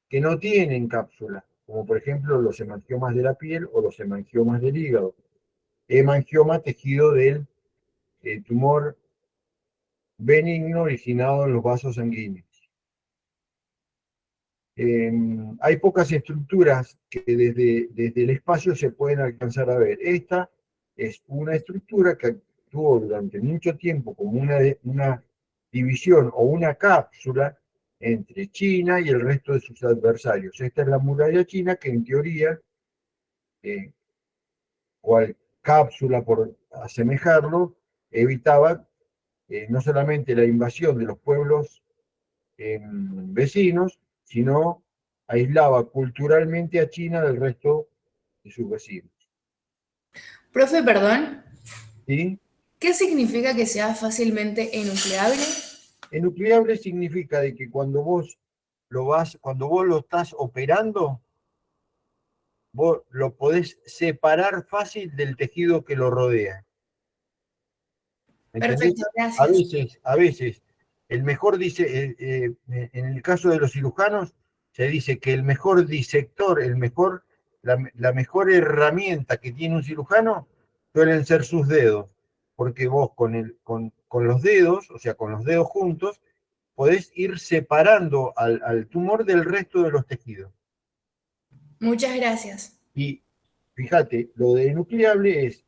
que no tienen cápsula, como por ejemplo los hemangiomas de la piel o los hemangiomas del hígado. Hemangioma, tejido del tumor benigno originado en los vasos sanguíneos. Hay pocas estructuras que desde el espacio se pueden alcanzar a ver. Esta es una estructura que actuó durante mucho tiempo como una división o una cápsula entre China y el resto de sus adversarios. Esta es la muralla china que en teoría, cual cápsula por asemejarlo, evitaba no solamente la invasión de los pueblos vecinos, sino aislaba culturalmente a China del resto de sus vecinos. Profe, perdón, ¿Sí? ¿qué significa que sea fácilmente enucleable? Enucleable significa de que cuando vos lo estás operando, vos lo podés separar fácil del tejido que lo rodea. ¿Entendés? Perfecto, gracias. A veces, el mejor dice, en el caso de los cirujanos, se dice que el mejor disector, la mejor herramienta que tiene un cirujano suelen ser sus dedos, porque vos con los dedos, o sea, con los dedos juntos, podés ir separando al tumor del resto de los tejidos. Muchas gracias. Y fíjate, lo de enucleable es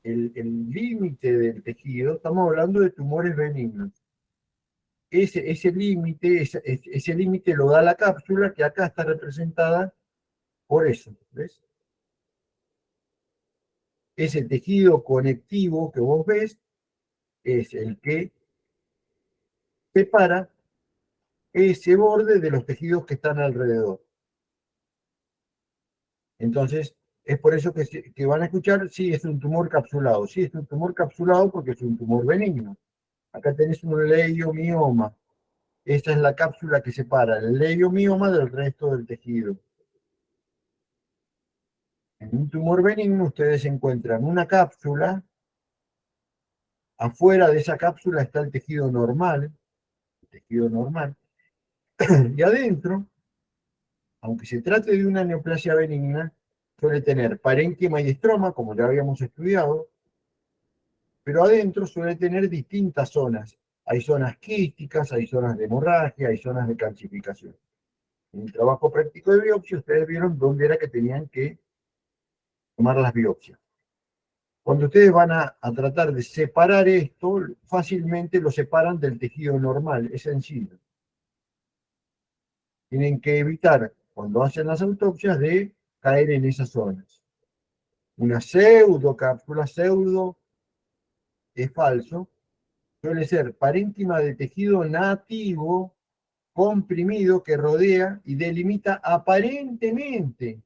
el límite del tejido, estamos hablando de tumores benignos. Ese límite lo da la cápsula, que acá está representada por eso, ¿ves? Ese tejido conectivo que vos ves es el que separa ese borde de los tejidos que están alrededor. Entonces, es por eso que van a escuchar, sí, es un tumor capsulado. Sí, es un tumor capsulado porque es un tumor benigno. Acá tenés un leiomioma. Esta es la cápsula que separa el leiomioma del resto del tejido. En un tumor benigno ustedes encuentran una cápsula, afuera de esa cápsula está el tejido normal, y adentro aunque se trate de una neoplasia benigna, suele tener parénquima y estroma, como ya habíamos estudiado, pero adentro suele tener distintas zonas. Hay zonas quísticas, hay zonas de hemorragia, hay zonas de calcificación. En el trabajo práctico de biopsia, ustedes vieron dónde era que tenían que tomar las biopsias. Cuando ustedes van a tratar de separar esto, fácilmente lo separan del tejido normal, es sencillo. Tienen que evitar, cuando hacen las autopsias, de caer en esas zonas. Una pseudocápsula, pseudo es falso, suele ser parénquima de tejido nativo comprimido que rodea y delimita aparentemente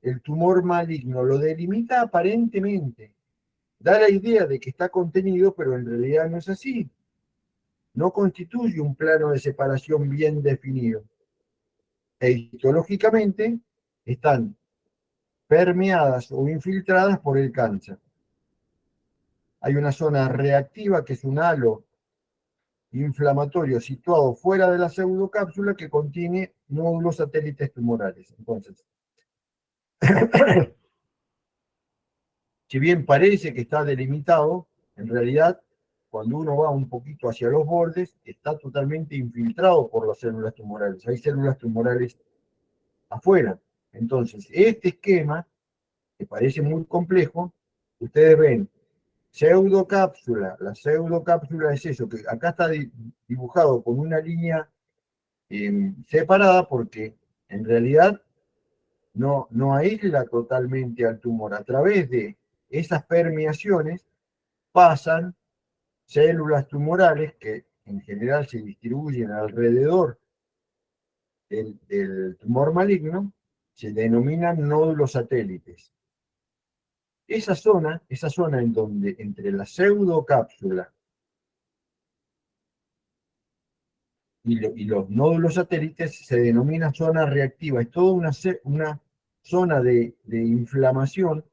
el tumor maligno, lo delimita aparentemente. Da la idea de que está contenido, pero en realidad no es así. No constituye un plano de separación bien definido. E histológicamente están permeadas o infiltradas por el cáncer. Hay una zona reactiva que es un halo inflamatorio situado fuera de la pseudocápsula que contiene nódulos satélites tumorales. Entonces, si bien parece que está delimitado, en realidad, cuando uno va un poquito hacia los bordes, está totalmente infiltrado por las células tumorales. Hay células tumorales afuera. Entonces, este esquema, que parece muy complejo, ustedes ven pseudocápsula. La pseudocápsula es eso, que acá está dibujado con una línea separada porque en realidad no aísla totalmente al tumor. A través de esas permeaciones pasan células tumorales que en general se distribuyen alrededor del tumor maligno, se denominan nódulos satélites. Esa zona en donde entre la pseudocápsula y los nódulos satélites se denomina zona reactiva. Es toda una zona de inflamación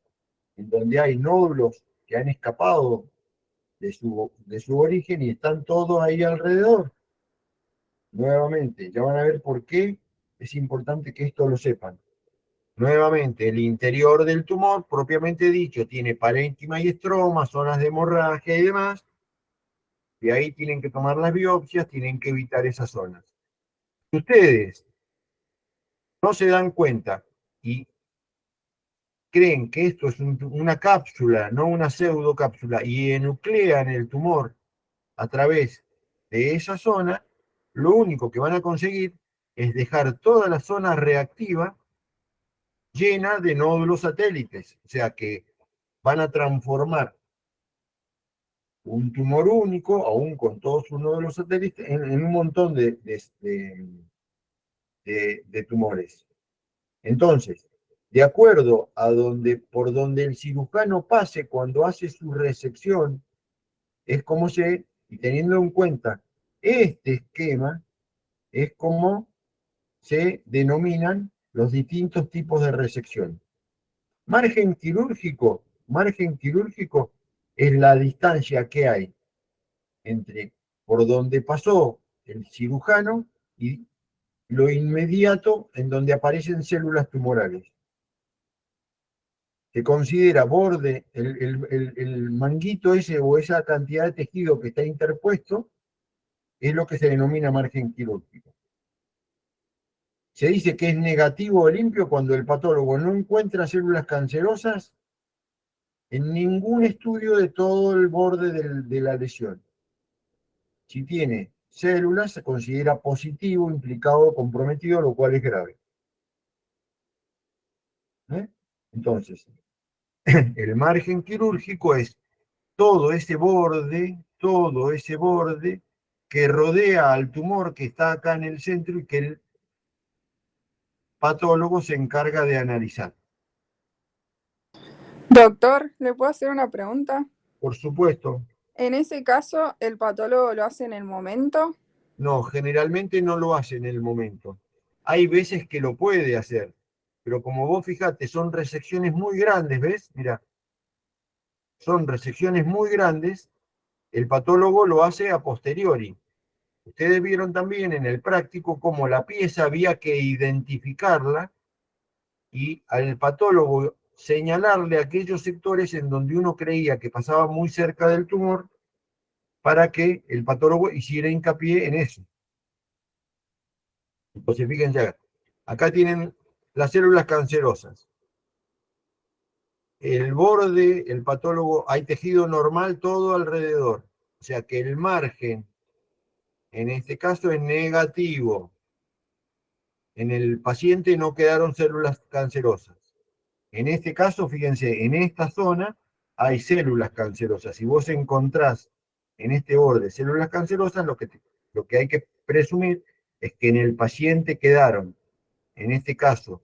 en donde hay nódulos que han escapado de su origen y están todos ahí alrededor. Nuevamente, ya van a ver por qué es importante que esto lo sepan. Nuevamente, el interior del tumor, propiamente dicho, tiene parénquima y estroma, zonas de hemorragia y demás. Y ahí tienen que tomar las biopsias, tienen que evitar esas zonas. Si ustedes no se dan cuenta y creen que esto es una cápsula, no una pseudocápsula, y enuclean el tumor a través de esa zona, lo único que van a conseguir es dejar toda la zona reactiva llena de nódulos satélites. O sea que van a transformar un tumor único, aún con todos sus nódulos satélites, en un montón de tumores. Entonces, de acuerdo a por donde el cirujano pase cuando hace su resección, es como y teniendo en cuenta este esquema, es como se denominan los distintos tipos de resección. Margen quirúrgico es la distancia que hay entre por donde pasó el cirujano y lo inmediato en donde aparecen células tumorales. Se considera borde, el manguito ese o esa cantidad de tejido que está interpuesto, es lo que se denomina margen quirúrgico. Se dice que es negativo o limpio cuando el patólogo no encuentra células cancerosas en ningún estudio de todo el borde de la lesión. Si tiene células, se considera positivo, implicado, comprometido, lo cual es grave. Entonces, el margen quirúrgico es todo ese borde que rodea al tumor que está acá en el centro y que el patólogo se encarga de analizar. Doctor, ¿le puedo hacer una pregunta? Por supuesto, En ese caso, ¿el patólogo lo hace en el momento? no, generalmente no lo hace en el momento. Hay veces que lo puede hacer, pero como vos fijate, son resecciones muy grandes, ¿ves? Mira, son resecciones muy grandes, el patólogo lo hace a posteriori. Ustedes vieron también en el práctico cómo la pieza había que identificarla y al patólogo señalarle aquellos sectores en donde uno creía que pasaba muy cerca del tumor para que el patólogo hiciera hincapié en eso. Entonces, fíjense, acá tienen las células cancerosas. El borde, el patólogo, hay tejido normal todo alrededor. O sea que el margen, en este caso, es negativo. En el paciente no quedaron células cancerosas. En este caso, fíjense, en esta zona hay células cancerosas. Si vos encontrás en este borde células cancerosas, lo que hay que presumir es que en el paciente quedaron, en este caso,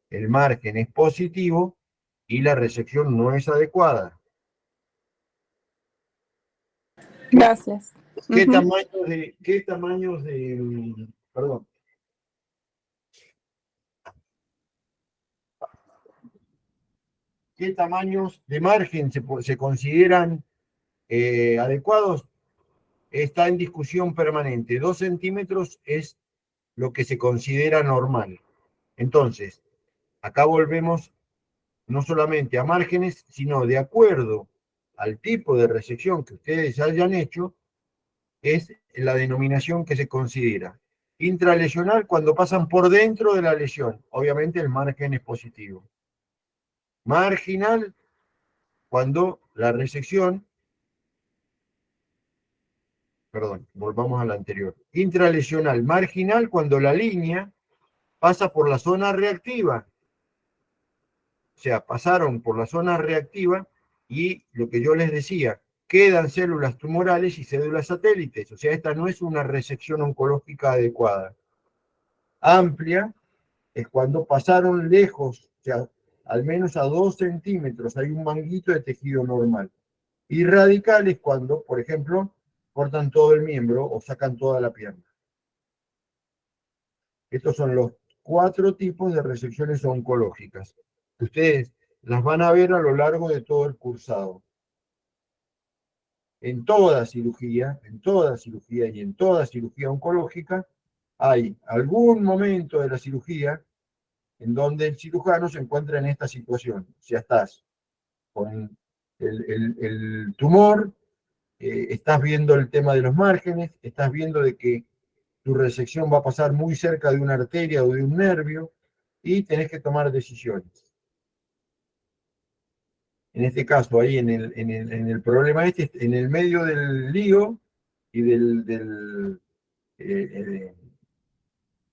el margen es positivo y la resección no es adecuada. Gracias. ¿Qué Ujú. tamaños de, perdón, qué tamaños de margen se consideran adecuados? Está en discusión permanente. 2 centímetros es lo que se considera normal. Entonces, acá volvemos no solamente a márgenes, sino de acuerdo al tipo de resección que ustedes hayan hecho, es la denominación que se considera. Intralesional cuando pasan por dentro de la lesión. Obviamente el margen es positivo. Marginal cuando la resección, perdón, volvamos a la anterior. Intralesional, marginal cuando la línea pasa por la zona reactiva. O sea, pasaron por la zona reactiva y lo que yo les decía, quedan células tumorales y células satélites. O sea, esta no es una resección oncológica adecuada. Amplia es cuando pasaron lejos, o sea, al menos a 2 centímetros, hay un manguito de tejido normal. Y radical es cuando, por ejemplo, cortan todo el miembro o sacan toda la pierna. Estos son los 4 tipos de resecciones oncológicas. Ustedes las van a ver a lo largo de todo el cursado. En toda cirugía y en toda cirugía oncológica, hay algún momento de la cirugía en donde el cirujano se encuentra en esta situación. O sea, estás con el tumor, estás viendo el tema de los márgenes, estás viendo de que tu resección va a pasar muy cerca de una arteria o de un nervio y tenés que tomar decisiones. En este caso, ahí en el problema este, en el medio del lío y eh,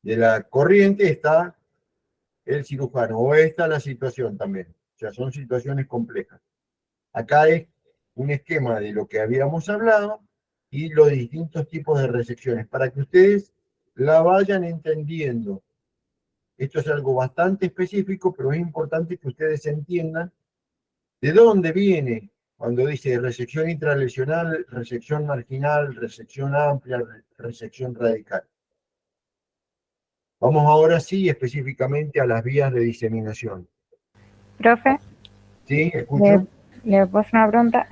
de la corriente está el cirujano, o está la situación también. O sea, son situaciones complejas. Acá es un esquema de lo que habíamos hablado y los distintos tipos de resecciones, para que ustedes la vayan entendiendo. Esto es algo bastante específico, pero es importante que ustedes entiendan de dónde viene cuando dice resección intralesional, resección marginal, resección amplia, resección radical. Vamos ahora sí específicamente a las vías de diseminación. Profe, ¿Sí? le, ¿Escucho? le puedo hacer una pregunta.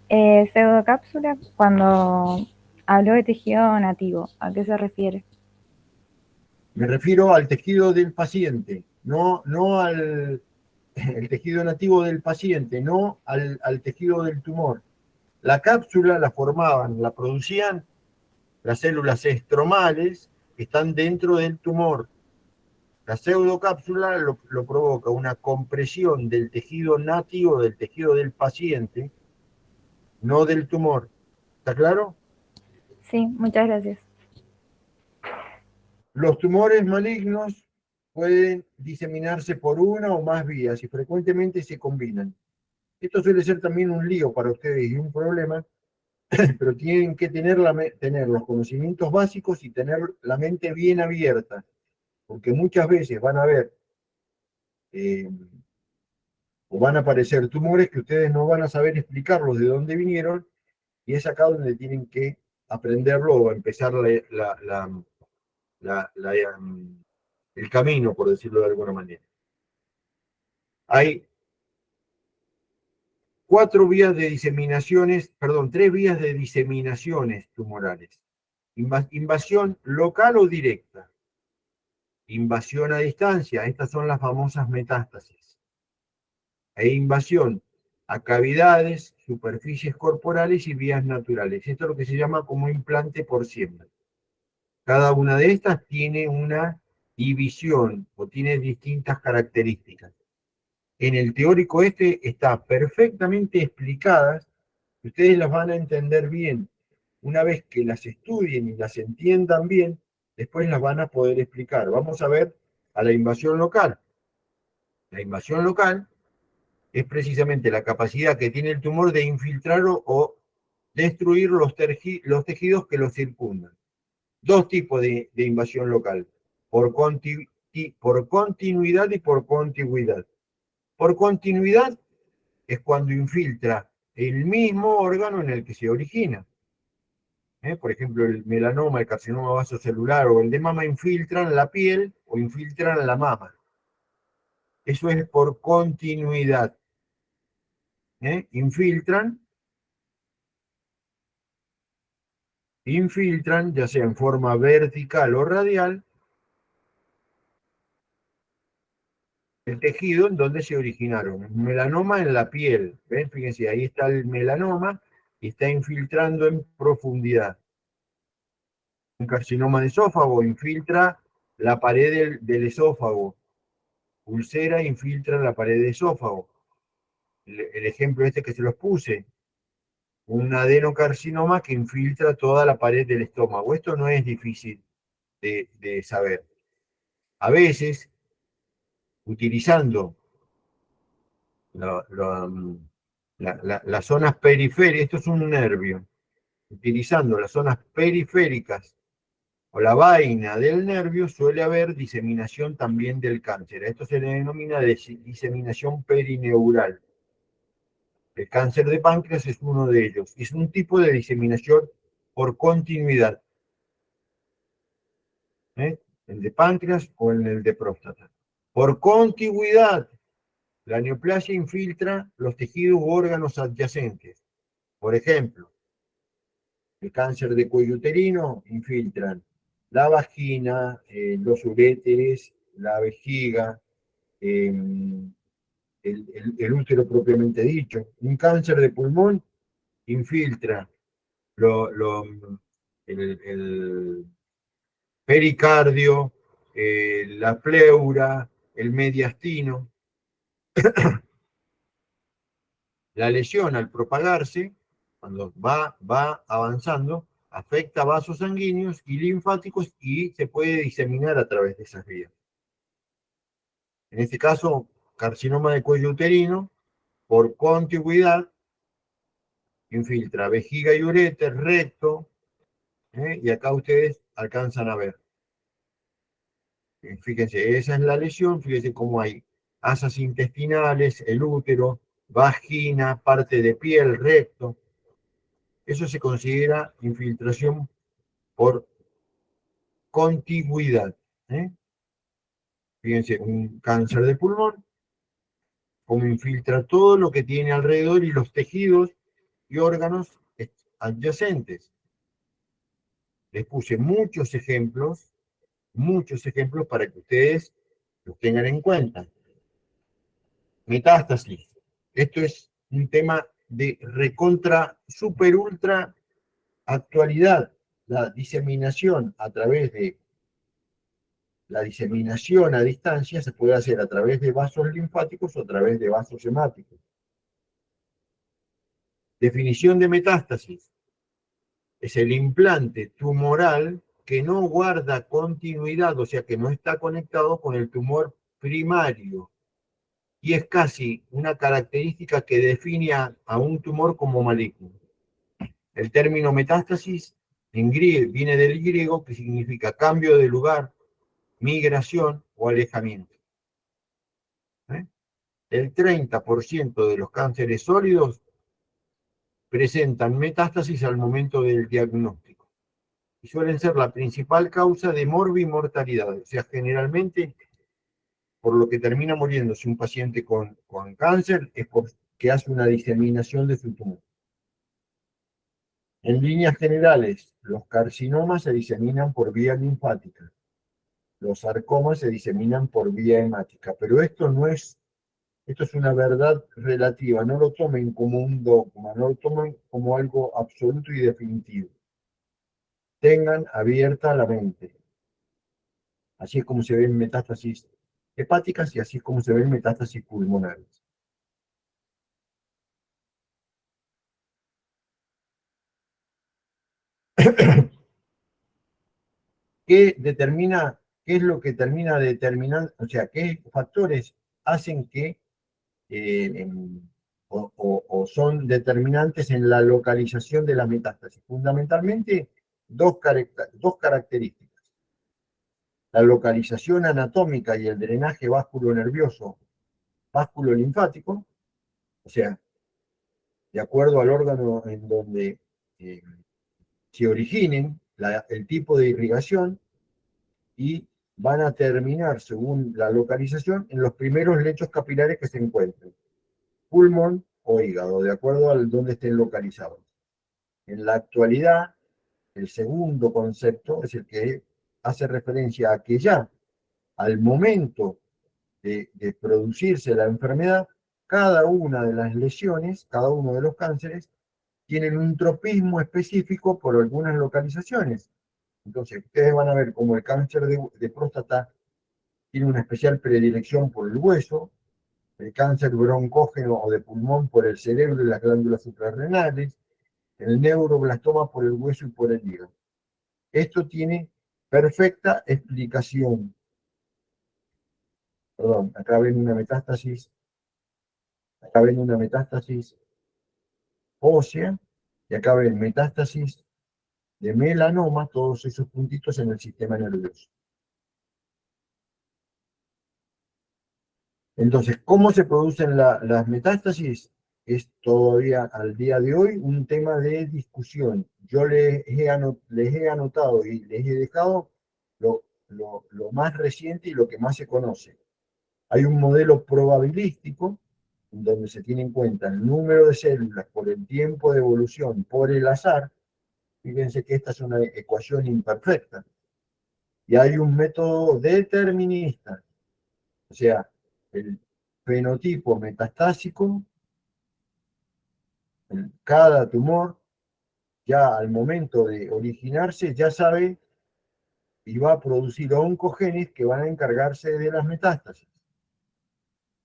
Pseudocápsula, cuando habló de tejido nativo, ¿a qué se refiere? Me refiero al tejido del paciente, no al el tejido nativo del paciente, no al tejido del tumor. La cápsula la formaban, la producían las células estromales que están dentro del tumor. La pseudocápsula lo provoca una compresión del tejido nativo, del tejido del paciente, no del tumor. ¿Está claro? Sí, muchas gracias. Los tumores malignos pueden diseminarse por una o más vías y frecuentemente se combinan. Esto suele ser también un lío para ustedes y un problema, pero tienen que tener los conocimientos básicos y tener la mente bien abierta, porque muchas veces van a ver eh, o van a aparecer tumores que ustedes no van a saber explicarlos de dónde vinieron, y es acá donde tienen que aprenderlo o empezar el camino, por decirlo de alguna manera. Hay 4 vías de diseminaciones, perdón, 3 vías de diseminaciones tumorales. Invasión local o directa. Invasión a distancia, estas son las famosas metástasis. E invasión a cavidades, superficies corporales y vías naturales. Esto es lo que se llama como implante por siembra. Cada una de estas tiene una división o tiene distintas características. En el teórico este está perfectamente explicadas, ustedes las van a entender bien. Una vez que las estudien y las entiendan bien, después las van a poder explicar. Vamos a ver a la invasión local. La invasión local es precisamente la capacidad que tiene el tumor de infiltrar o destruir los tejidos que lo circundan. Dos tipos de invasión local, por continuidad y por contigüidad. Por continuidad es cuando infiltra el mismo órgano en el que se origina. Por ejemplo, el melanoma, el carcinoma vasocelular o el de mama infiltran la piel o infiltran la mama. Eso es por continuidad. Infiltran, ya sea en forma vertical o radial, el tejido en donde se originaron. El melanoma en la piel. ¿Ven? Fíjense, ahí está el melanoma y está infiltrando en profundidad. Un carcinoma de esófago infiltra la pared del esófago. Úlcera infiltra la pared del esófago. El ejemplo este que se los puse. Un adenocarcinoma que infiltra toda la pared del estómago. Esto no es difícil de saber. A veces, utilizando las zonas periféricas, esto es un nervio, utilizando las zonas periféricas o la vaina del nervio, suele haber diseminación también del cáncer. Esto se le denomina diseminación perineural. El cáncer de páncreas es uno de ellos. Es un tipo de diseminación por continuidad. El de páncreas o en el de próstata. Por contigüidad, la neoplasia infiltra los tejidos u órganos adyacentes. Por ejemplo, el cáncer de cuello uterino infiltran la vagina, los uréteres, la vejiga, el útero propiamente dicho. Un cáncer de pulmón infiltra el pericardio, la pleura, el mediastino. La lesión al propagarse, cuando va avanzando, afecta vasos sanguíneos y linfáticos y se puede diseminar a través de esas vías. En este caso, carcinoma de cuello uterino, por contigüidad, infiltra vejiga y uréter, recto, y acá ustedes alcanzan a ver. Fíjense, esa es la lesión, fíjense cómo hay asas intestinales, el útero, vagina, parte de piel, recto. Eso se considera infiltración por contigüidad. Fíjense, un cáncer de pulmón, como infiltra todo lo que tiene alrededor y los tejidos y órganos adyacentes. Les puse muchos ejemplos para que ustedes los tengan en cuenta. Metástasis. Esto es un tema de recontra, super, ultra actualidad. La diseminación a través de la diseminación a distancia se puede hacer a través de vasos linfáticos o a través de vasos hemáticos. Definición de metástasis. Es el implante tumoral que no guarda continuidad, o sea que no está conectado con el tumor primario. Y es casi una característica que define a un tumor como maligno. El término metástasis en griego, viene del griego, que significa cambio de lugar, migración o alejamiento. El 30% de los cánceres sólidos presentan metástasis al momento del diagnóstico y suelen ser la principal causa de morbimortalidad. O sea, generalmente, por lo que termina muriéndose un paciente con cáncer es porque hace una diseminación de su tumor. En líneas generales, los carcinomas se diseminan por vía linfática, los sarcomas se diseminan por vía hemática, pero esto es una verdad relativa, no lo tomen como un dogma, no lo tomen como algo absoluto y definitivo. Tengan abierta la mente. Así es como se ven metástasis hepáticas y así es como se ven metástasis pulmonares. ¿Qué es lo que termina determinando, o sea, qué factores hacen que o son determinantes en la localización de la metástasis? Fundamentalmente, dos características. La localización anatómica y el drenaje vasculonervioso, vasculolinfático, o sea, de acuerdo al órgano en donde eh, se originen, el tipo de irrigación, y van a terminar, según la localización, en los primeros lechos capilares que se encuentren, pulmón o hígado, de acuerdo al donde estén localizados. En la actualidad, el segundo concepto es el que hace referencia a que ya al momento de producirse la enfermedad, cada una de las lesiones, cada uno de los cánceres, tienen un tropismo específico por algunas localizaciones. Entonces, ustedes van a ver como el cáncer de próstata tiene una especial predilección por el hueso, el cáncer broncógeno o de pulmón por el cerebro y las glándulas suprarrenales, el neuroblastoma por el hueso y por el hígado. Esto tiene perfecta explicación. Perdón, acá ven una metástasis ósea, y acá ven metástasis de melanoma, todos esos puntitos en el sistema nervioso. Entonces, ¿cómo se producen las metástasis? Es todavía al día de hoy un tema de discusión. Yo les he anotado y les he dejado lo más reciente y lo que más se conoce. Hay un modelo probabilístico donde se tiene en cuenta el número de células por el tiempo de evolución, por el azar. Fíjense que esta es una ecuación imperfecta. Y hay un método determinista, o sea, el fenotipo metastásico, cada tumor, ya al momento de originarse, ya sabe y va a producir oncogenes que van a encargarse de las metástasis.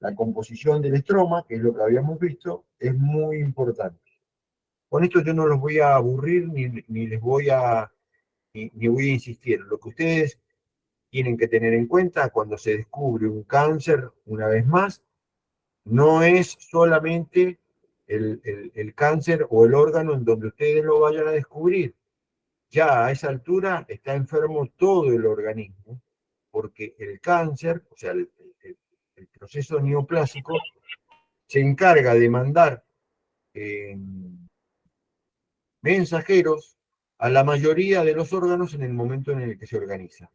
La composición del estroma, que es lo que habíamos visto, es muy importante. Con esto yo no los voy a aburrir ni les voy ni voy a insistir. Lo que ustedes tienen que tener en cuenta cuando se descubre un cáncer, una vez más, no es solamente el cáncer o el órgano en donde ustedes lo vayan a descubrir. Ya a esa altura está enfermo todo el organismo, porque el cáncer, o sea, el proceso neoplásico, se encarga de mandar mensajeros a la mayoría de los órganos en el momento en el que se organiza.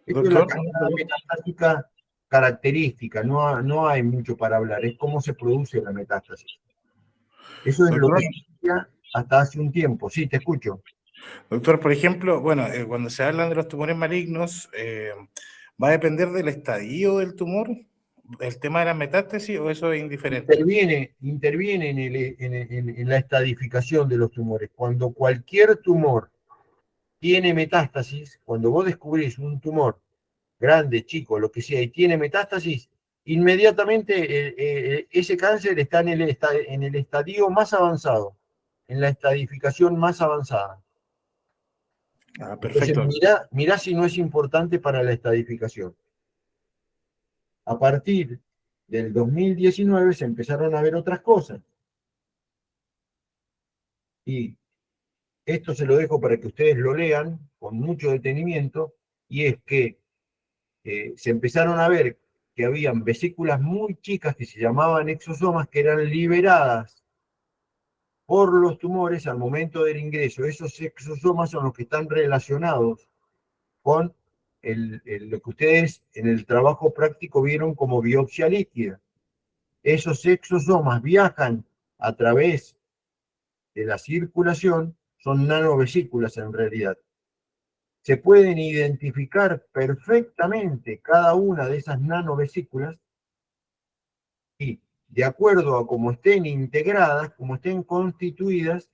Esto es la Doctor, calidad metastásica característica, no hay mucho para hablar, es cómo se produce la metástasis. Eso es lo doctor, que decía hasta hace un tiempo. Sí, te escucho. doctor, por ejemplo, bueno, cuando se hablan de los tumores malignos, ¿va a depender del estadio del tumor, el tema de la metástasis, o eso es indiferente? Interviene en la estadificación de los tumores. Cuando cualquier tumor tiene metástasis, cuando vos descubrís un tumor grande, chico, lo que sea, y tiene metástasis, inmediatamente ese cáncer está en el estadio más avanzado, en la estadificación más avanzada. Ah, Entonces, perfecto. mirá si no es importante para la estadificación. A partir del 2019 se empezaron a ver otras cosas. Y esto se lo dejo para que ustedes lo lean con mucho detenimiento, y es que se empezaron a ver que habían vesículas muy chicas que se llamaban exosomas que eran liberadas por los tumores al momento del ingreso. Esos exosomas son los que están relacionados con lo que ustedes en el trabajo práctico vieron como biopsia líquida. Esos exosomas viajan a través de la circulación, son nanovesículas en realidad. Se pueden identificar perfectamente cada una de esas nanovesículas y, de acuerdo a cómo estén integradas, cómo estén constituidas,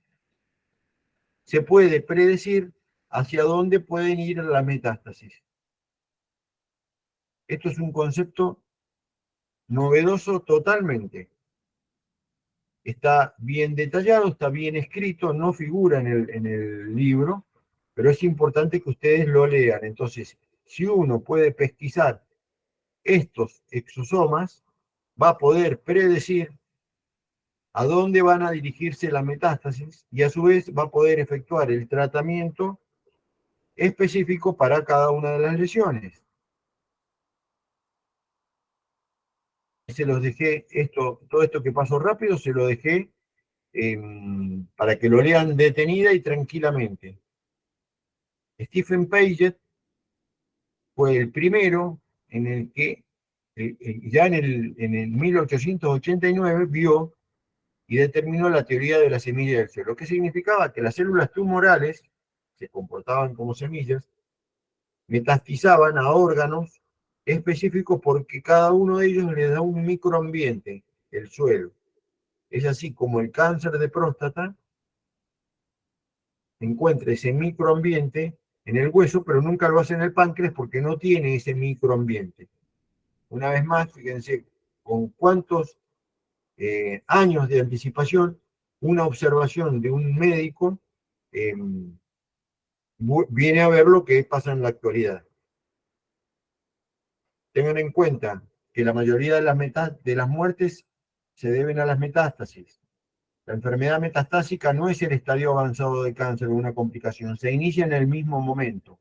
se puede predecir hacia dónde pueden ir la metástasis. Esto es un concepto novedoso totalmente. Está bien detallado, está bien escrito, no figura en el libro, pero es importante que ustedes lo lean. Entonces, si uno puede pesquisar estos exosomas, va a poder predecir a dónde van a dirigirse la metástasis y a su vez va a poder efectuar el tratamiento específico para cada una de las lesiones. Se los dejé, todo esto que pasó rápido, se lo dejé para que lo lean detenida y tranquilamente. Stephen Paget fue el primero en el que, ya en el 1889, vio y determinó la teoría de la semilla del celo, que significaba que las células tumorales se comportaban como semillas, metastizaban a órganos específicos porque cada uno de ellos les da un microambiente, el suelo. Es así como el cáncer de próstata encuentra ese microambiente en el hueso, pero nunca lo hace en el páncreas porque no tiene ese microambiente. Una vez más, fíjense con cuántos años de anticipación una observación de un médico eh, viene a ver lo que pasa en la actualidad. Tengan en cuenta que la mayoría de las muertes se deben a las metástasis. La enfermedad metastásica no es el estadio avanzado de cáncer o una complicación, se inicia en el mismo momento.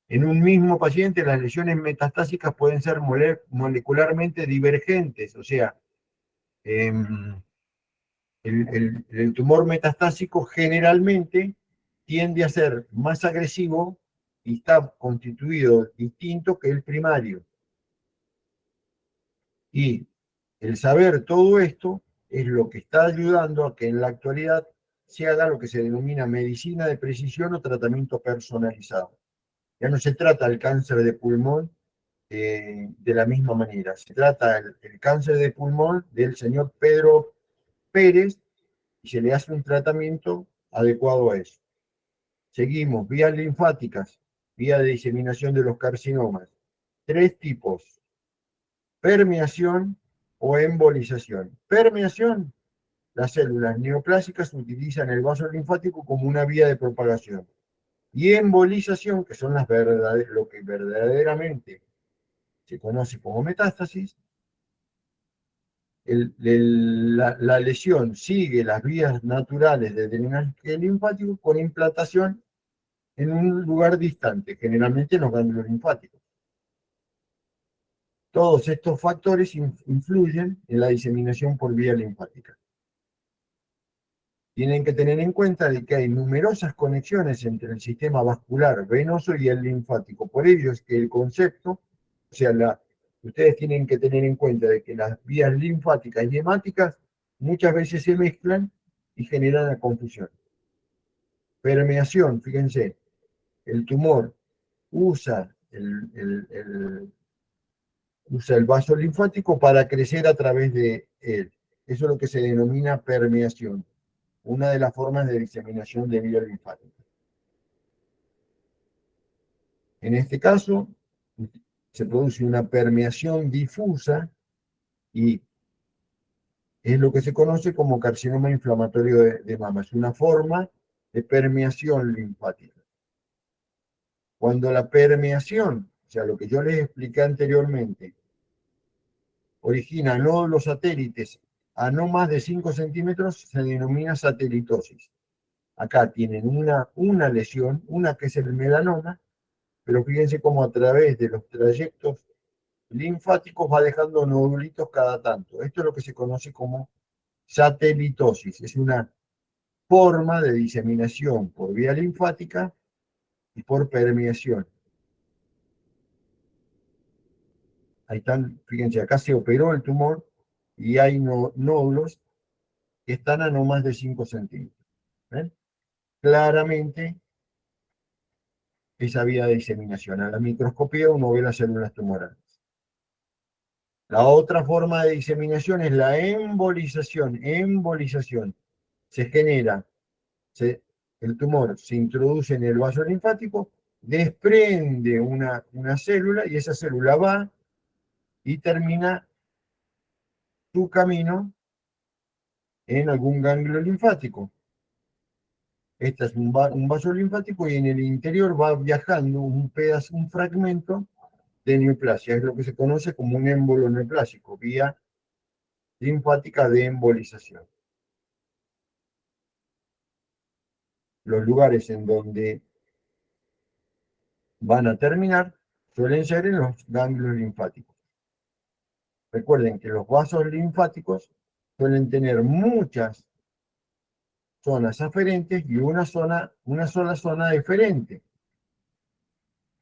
En un mismo paciente, las lesiones metastásicas pueden ser molecularmente divergentes, o sea, el tumor metastásico generalmente tiende a ser más agresivo y está constituido distinto que el primario. Y el saber todo esto es lo que está ayudando a que en la actualidad se haga lo que se denomina medicina de precisión o tratamiento personalizado. Ya no se trata el cáncer de pulmón de la misma manera. Se trata el cáncer de pulmón del señor Pedro Pérez y se le hace un tratamiento adecuado a eso. Seguimos, vías linfáticas, vía de diseminación de los carcinomas. 3 tipos: permeación o embolización. Permeación: las células neoplásicas utilizan el vaso linfático como una vía de propagación. Y embolización, que son lo que verdaderamente se conoce como metástasis, la lesión sigue las vías naturales de drenaje linfático con implantación en un lugar distante, generalmente en los ganglios linfáticos. Todos estos factores influyen en la diseminación por vía linfática. Tienen que tener en cuenta de que hay numerosas conexiones entre el sistema vascular venoso y el linfático. Por ello es que el concepto, o sea, ustedes tienen que tener en cuenta de que las vías linfáticas y hemáticas muchas veces se mezclan y generan la confusión. Permeación, fíjense, el tumor usa usa el vaso linfático para crecer a través de él. Eso es lo que se denomina permeación, una de las formas de diseminación de vía linfática. En este caso, se produce una permeación difusa y es lo que se conoce como carcinoma inflamatorio de mama. Es una forma de permeación linfática. Cuando la permeación, o sea, lo que yo les expliqué anteriormente, origina nódulos satélites a no más de 5 centímetros, se denomina satelitosis. Acá tienen una lesión, una que es el melanoma, pero fíjense cómo a través de los trayectos linfáticos va dejando nodulitos cada tanto. Esto es lo que se conoce como satelitosis. Es una forma de diseminación por vía linfática y por permeación. Ahí están, fíjense, acá se operó el tumor y hay nódulos que están a no más de 5 centímetros. ¿Ven? claramente esa vía de diseminación. A la microscopía uno ve las células tumorales. La otra forma de diseminación es la embolización. Embolización. Se genera, el tumor se introduce en el vaso linfático, desprende una célula y esa célula va y termina su camino en algún ganglio linfático. Este es un vaso linfático y en el interior va viajando un pedazo, un fragmento de neoplasia. Es lo que se conoce como un émbolo neoplásico, vía linfática de embolización. Los lugares en donde van a terminar suelen ser en los ganglios linfáticos. Recuerden que los vasos linfáticos suelen tener muchas zonas aferentes y una sola zona deferente.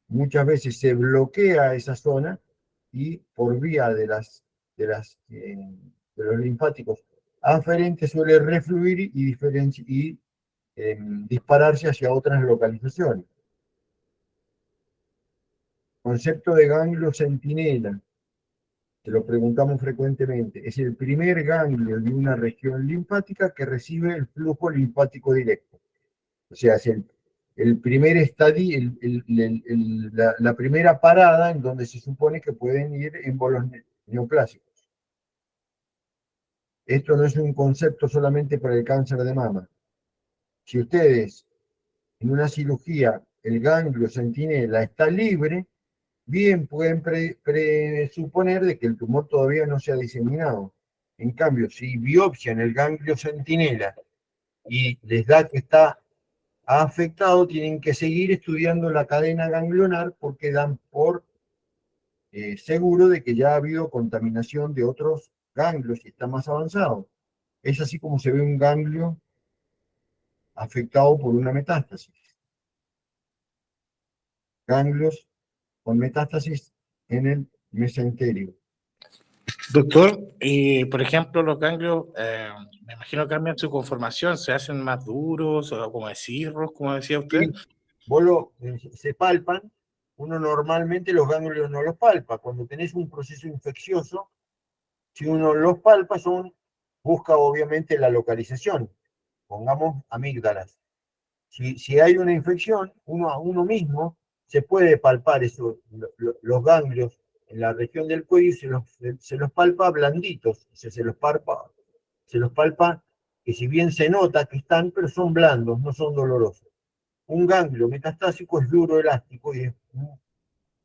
Muchas veces se bloquea esa zona y por vía de los linfáticos aferentes suele refluir y dispararse hacia otras localizaciones. Concepto de ganglio centinela, te lo preguntamos frecuentemente, es el primer ganglio de una región linfática que recibe el flujo linfático directo. O sea, es el primer estadio, la primera parada en donde se supone que pueden ir émbolos neoplásicos. Esto no es un concepto solamente para el cáncer de mama. Si ustedes en una cirugía el ganglio centinela está libre, bien pueden presuponer de que el tumor todavía no se ha diseminado. En cambio, si biopsian el ganglio centinela y les da que está afectado, tienen que seguir estudiando la cadena ganglionar porque dan por seguro de que ya ha habido contaminación de otros ganglios y está más avanzado. Es así como se ve un ganglio afectado por una metástasis. Ganglios con metástasis en el mesenterio. Doctor, y por ejemplo, los ganglios, me imagino cambian su conformación, se hacen más duros, o como de cirros, como decía usted. Se palpan, uno normalmente los ganglios no los palpa. Cuando tenés un proceso infeccioso, si uno los palpa, busca obviamente la localización. Pongamos amígdalas. Si hay una infección, uno mismo se puede palpar los ganglios en la región del cuello y se los palpa blanditos, se los palpa que si bien se nota que están, pero son blandos, no son dolorosos. Un ganglio metastásico es duro, elástico y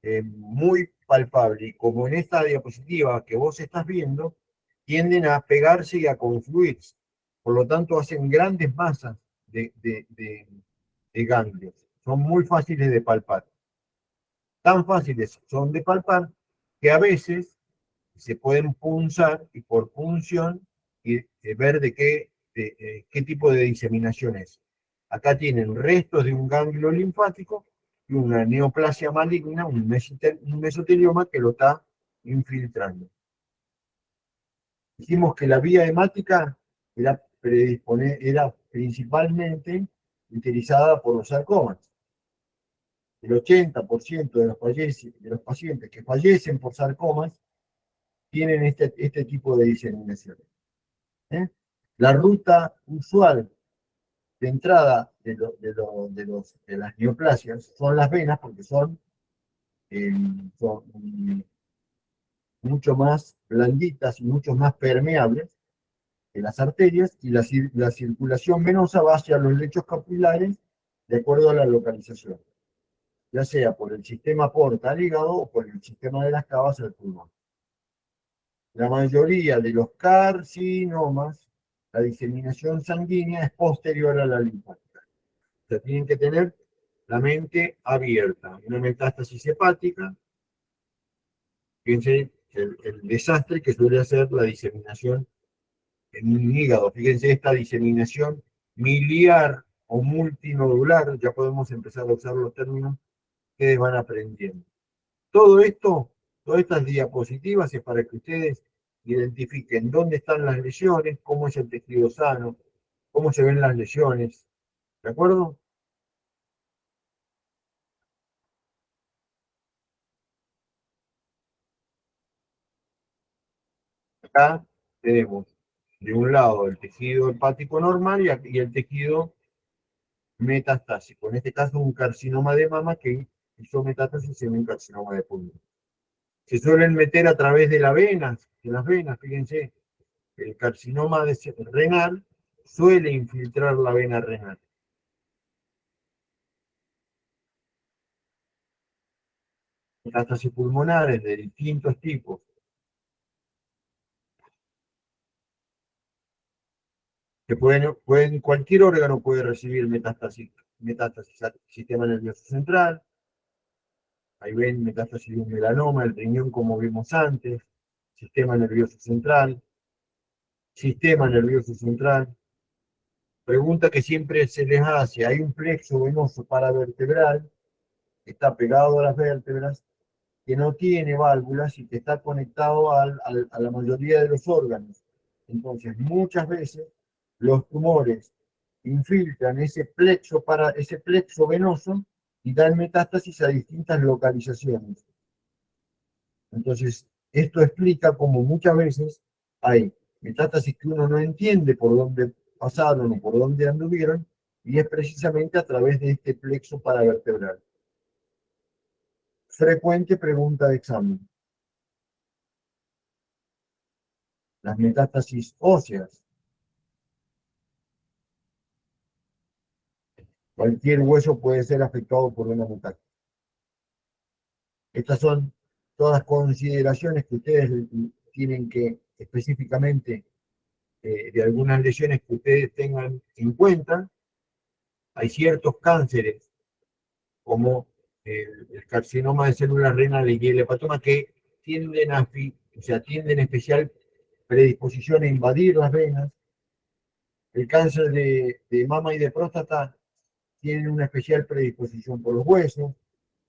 es muy palpable. Y como en esta diapositiva que vos estás viendo, tienden a pegarse y a confluir. Por lo tanto, hacen grandes masas de ganglios. Son muy fáciles de palpar. Tan fáciles son de palpar que a veces se pueden punzar y por punción y ver de qué tipo de diseminación es. Acá tienen restos de un ganglio linfático y una neoplasia maligna, un mesotelioma que lo está infiltrando. Dijimos que la vía hemática era principalmente utilizada por los sarcomas. El 80% de los pacientes que fallecen por sarcomas tienen este tipo de diseminación. La ruta usual de entrada de las neoplasias son las venas, porque son mucho más blanditas y mucho más permeables que las arterias, y la circulación venosa va hacia los lechos capilares de acuerdo a la localización, ya sea por el sistema porta al hígado o por el sistema de las cavas al pulmón. La mayoría de los carcinomas, la diseminación sanguínea es posterior a la linfática. O sea, tienen que tener la mente abierta. Una metástasis hepática, fíjense el desastre que suele hacer la diseminación en un hígado. Fíjense esta diseminación miliar o multinodular, ya podemos empezar a usar los términos que van aprendiendo. Todo esto, todas estas diapositivas es para que ustedes identifiquen dónde están las lesiones, cómo es el tejido sano, cómo se ven las lesiones, ¿De acuerdo? Acá tenemos de un lado el tejido hepático normal y el tejido metastásico. En este caso, un carcinoma de mama que hizo metástasis en un carcinoma de pulmón. Se suelen meter a través de de las venas, fíjense, el carcinoma renal suele infiltrar la vena renal. Metástasis pulmonares de distintos tipos. Cualquier órgano puede recibir metástasis al sistema nervioso central. Ahí ven metástasis de un melanoma, el riñón como vimos antes, sistema nervioso central, sistema nervioso central. Pregunta que siempre se les hace, hay un plexo venoso paravertebral, que está pegado a las vértebras, que no tiene válvulas y que está conectado a la mayoría de los órganos. Entonces, muchas veces los tumores infiltran ese plexo venoso y dan metástasis a distintas localizaciones. Entonces, esto explica cómo muchas veces hay metástasis que uno no entiende por dónde pasaron o por dónde anduvieron, y es precisamente a través de este plexo paravertebral. Frecuente pregunta de examen. Las metástasis óseas. Cualquier hueso puede ser afectado por una metástasis. Estas son todas consideraciones que ustedes tienen que específicamente de algunas lesiones que ustedes tengan en cuenta. Hay ciertos cánceres, como el carcinoma de células renales y el hepatoma, que tienden especial predisposición a invadir las venas. El cáncer de mama y de próstata tiene una especial predisposición por los huesos.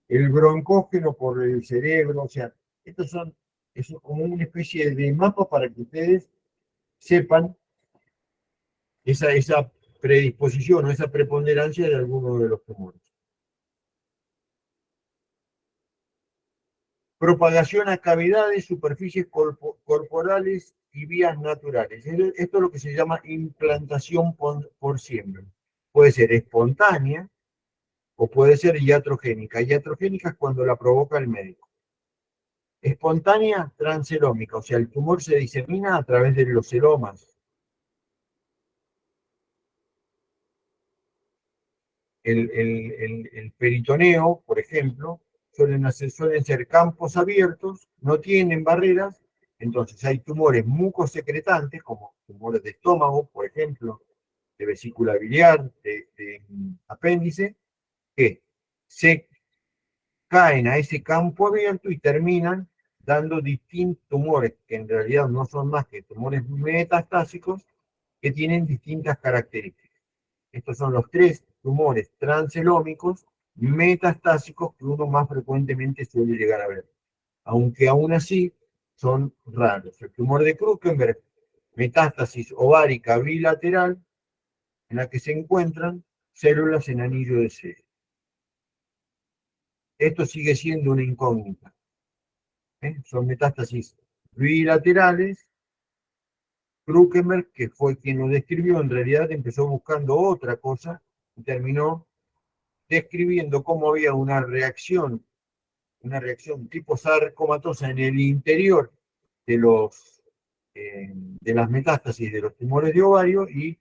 El broncógeno por el cerebro, o sea, estos son como una especie de mapa para que ustedes sepan esa predisposición o esa preponderancia de alguno de los tumores. Propagación a cavidades, superficies corporales y vías naturales. Esto es lo que se llama implantación por siembra. Puede ser espontánea o puede ser iatrogénica. Iatrogénica es cuando la provoca el médico. Espontánea, transelómica, o sea, el tumor se disemina a través de los seromas. El peritoneo, por ejemplo, suelen ser campos abiertos, no tienen barreras, entonces hay tumores mucosecretantes, como tumores de estómago, por ejemplo, de vesícula biliar, de apéndice, que se caen a ese campo abierto y terminan dando distintos tumores, que en realidad no son más que tumores metastásicos, que tienen distintas características. Estos son los tres tumores transelómicos metastásicos que uno más frecuentemente suele llegar a ver, aunque aún así son raros. El tumor de Krukenberg, metástasis ovárica bilateral, en la que se encuentran células en anillo de sello. Esto sigue siendo una incógnita. Son metástasis bilaterales. Krukenberg, que fue quien lo describió, en realidad empezó buscando otra cosa y terminó describiendo cómo había una reacción tipo sarcomatosa en el interior de las metástasis de los tumores de ovario, y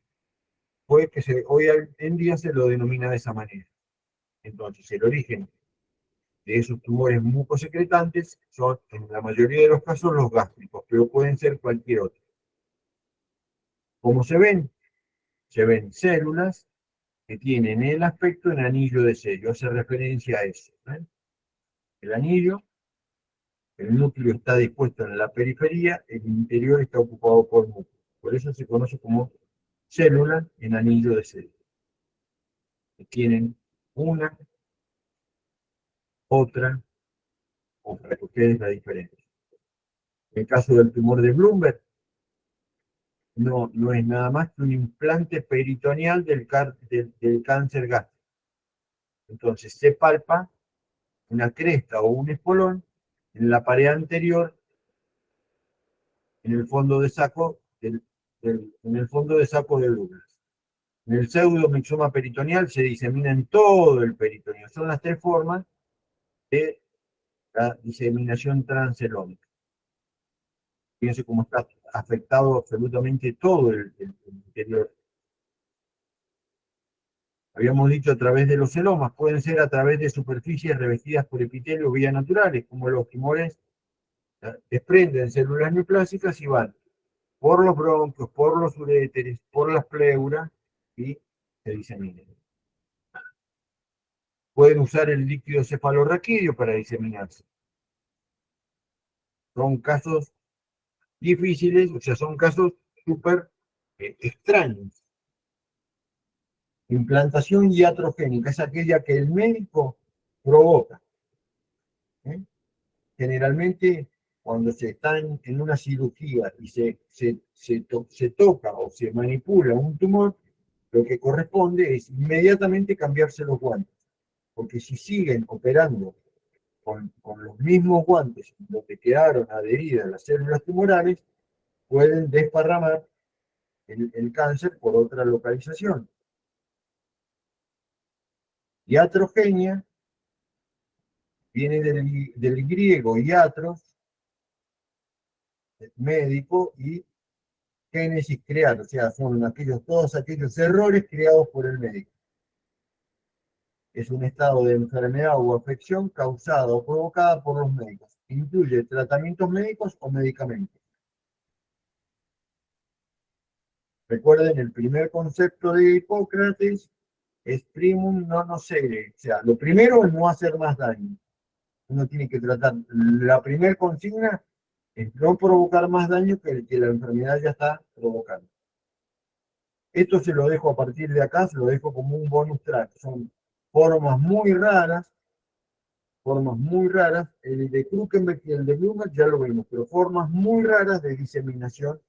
fue que hoy en día se lo denomina de esa manera. Entonces, el origen de esos tumores mucosecretantes son, en la mayoría de los casos, los gástricos, pero pueden ser cualquier otro. ¿Cómo se ven? Se ven células que tienen el aspecto en anillo de sello, hace referencia a eso. El anillo, el núcleo está dispuesto en la periferia, el interior está ocupado por núcleo. Por eso se conoce como célula en anillo de sello. Que tienen una, otra, porque es la diferencia. En el caso del tumor de Bloomberg, no es nada más que un implante peritoneal del cáncer gástrico. Entonces se palpa una cresta o un espolón en la pared anterior, en el fondo de saco en el fondo de saco de Douglas. En el pseudomixoma peritoneal se disemina en todo el peritoneo. Son las tres formas de la diseminación transelómica. Fíjense cómo está afectado absolutamente todo el interior. Habíamos dicho a través de los celomas, pueden ser a través de superficies revestidas por epitelio vías naturales, como los tumores desprenden células neoplásicas y van por los bronquios, por los uréteres, por las pleuras y se diseminan. Pueden usar el líquido cefalorraquídeo para diseminarse. Son casos difíciles, o sea, son casos súper extraños. Implantación iatrogénica es aquella que el médico provoca. Generalmente, cuando se está en una cirugía y se toca o se manipula un tumor, lo que corresponde es inmediatamente cambiarse los guantes. Porque si siguen operando con los mismos guantes donde quedaron adheridas las células tumorales, pueden desparramar el cáncer por otra localización. Iatrogenia viene del griego iatros, médico, y génesis crear, o sea, son todos aquellos errores creados por el médico. Es un estado de enfermedad o afección causada o provocada por los médicos. Incluye tratamientos médicos o medicamentos. Recuerden, el primer concepto de Hipócrates es primum non nocere, o sea, lo primero es no hacer más daño. Uno tiene que tratar, la primera consigna es no provocar más daño que el que la enfermedad ya está provocando. Esto se lo dejo a partir de acá, se lo dejo como un bonus track. Son formas muy raras, el de Krukenberg y el de Blumer ya lo vimos, pero formas muy raras de diseminación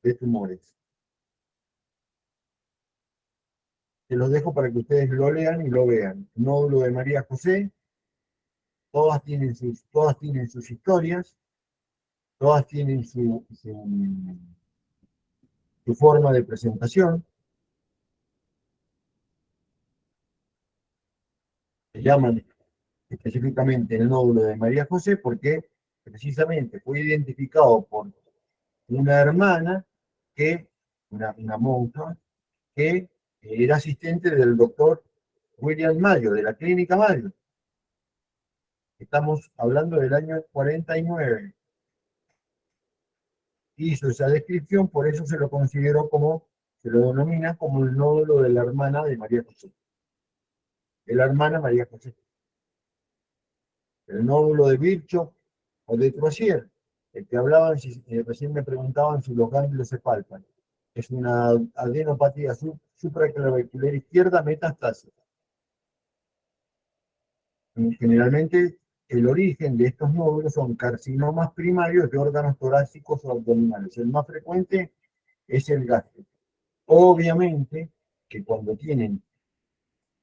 de tumores. Se los dejo para que ustedes lo lean y lo vean. Nódulo de María José, todas tienen sus historias, todas tienen su forma de presentación. Se llaman específicamente el nódulo de María José porque precisamente fue identificado por una hermana, una monja, que era asistente del doctor William Mayo, de la Clínica Mayo. Estamos hablando del año 49. Hizo esa descripción, por eso se lo denomina como el nódulo de la hermana de María José. De la hermana María José. El nódulo de Virchow o de Troisier, el que hablaban, recién me preguntaban si los ganglios se palpan. Es una adenopatía supraclavicular izquierda metastásica. Generalmente, el origen de estos nódulos son carcinomas primarios de órganos torácicos o abdominales. El más frecuente es el gástrico. Obviamente que cuando tienen,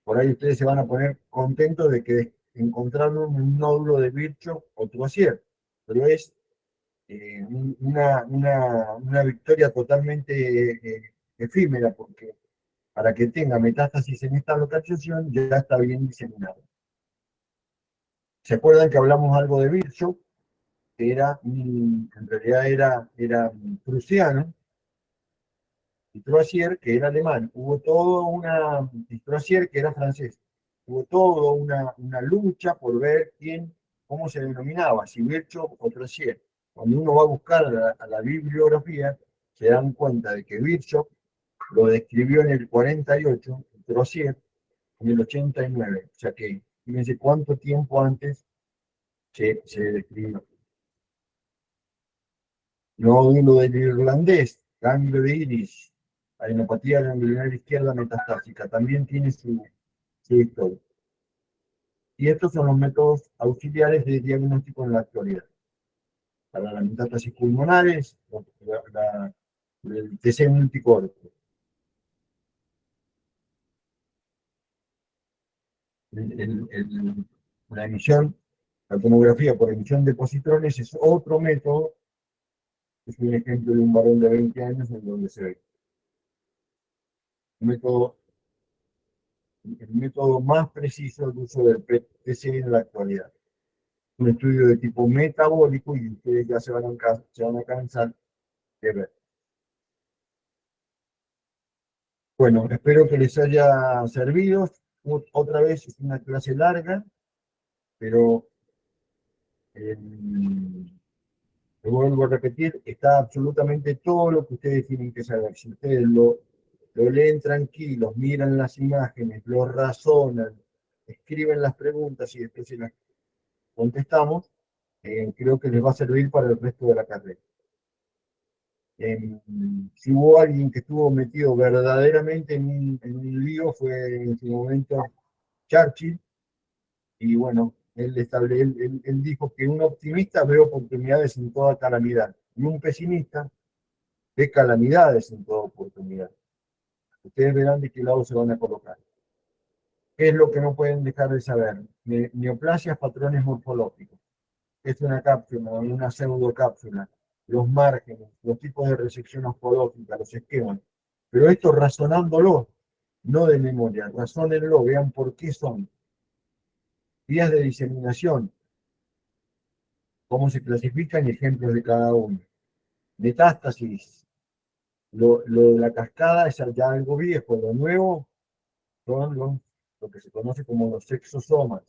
por ahí ustedes se van a poner contentos de que encontraron un nódulo de Virchow o Troisier, pero es una victoria totalmente efímera, porque para que tenga metástasis en esta localización ya está bien diseminado. ¿Se acuerdan que hablamos algo de Virchow? Que en realidad era prusiano, y Troisier, que era alemán. Y Troisier, que era francés. Hubo toda una lucha por ver cómo se denominaba, si Virchow o Troisier. Cuando uno va a buscar a la bibliografía, se dan cuenta de que Virchow lo describió en el 48, Troisier en el 89. O sea que, fíjense cuánto tiempo antes se describió. Nódulo del irlandés, ganglio de iris, adenopatía ganglionar izquierda metastásica, también tiene su historia. Y estos son los métodos auxiliares de diagnóstico en la actualidad. Para las metástasis pulmonares, el TC multicorte. La emisión, la tomografía por emisión de positrones es otro método, es un ejemplo de un varón de 20 años en donde se ve. El método más preciso de uso del PET-TC en la actualidad. Un estudio de tipo metabólico y ustedes ya se van a cansar de ver. Bueno, espero que les haya servido. Otra vez es una clase larga, pero lo vuelvo a repetir, está absolutamente todo lo que ustedes tienen que saber. Si ustedes lo leen tranquilos, miran las imágenes, lo razonan, escriben las preguntas y después se las contestamos, creo que les va a servir para el resto de la carrera. Si hubo alguien que estuvo metido verdaderamente en un lío, fue en su momento Churchill, y bueno, él dijo que un optimista ve oportunidades en toda calamidad, y un pesimista ve calamidades en toda oportunidad. Ustedes verán de qué lado se van a colocar. ¿Qué es lo que no pueden dejar de saber? Neoplasias, patrones morfológicos. Es una cápsula, una pseudocápsula, los márgenes, los tipos de resección oscológica, los esquemas. Pero esto razonándolo, no de memoria, razónenlo, vean por qué son. Vías de diseminación, cómo se clasifican y ejemplos de cada uno. Metástasis, lo de la cascada es ya algo viejo, lo nuevo son lo que se conoce como los exosomas.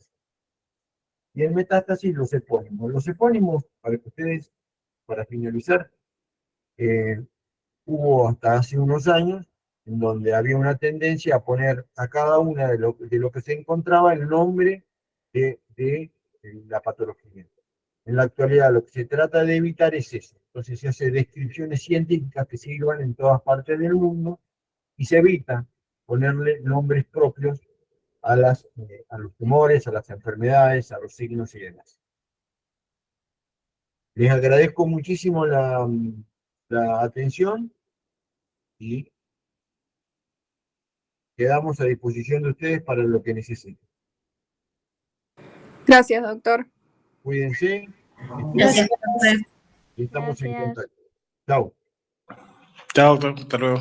Y en metástasis los epónimos. Los epónimos, para que ustedes, para finalizar, hubo hasta hace unos años en donde había una tendencia a poner a cada una de lo que se encontraba el nombre de la patología. En la actualidad lo que se trata de evitar es eso. Entonces se hace descripciones científicas que sirvan en todas partes del mundo y se evita ponerle nombres propios a los tumores, a las enfermedades, a los signos y demás. Les agradezco muchísimo la atención y quedamos a disposición de ustedes para lo que necesiten. Gracias, doctor. Cuídense. Gracias. Y estamos en Gracias. contacto. Chao. Chao, doctor. Hasta luego.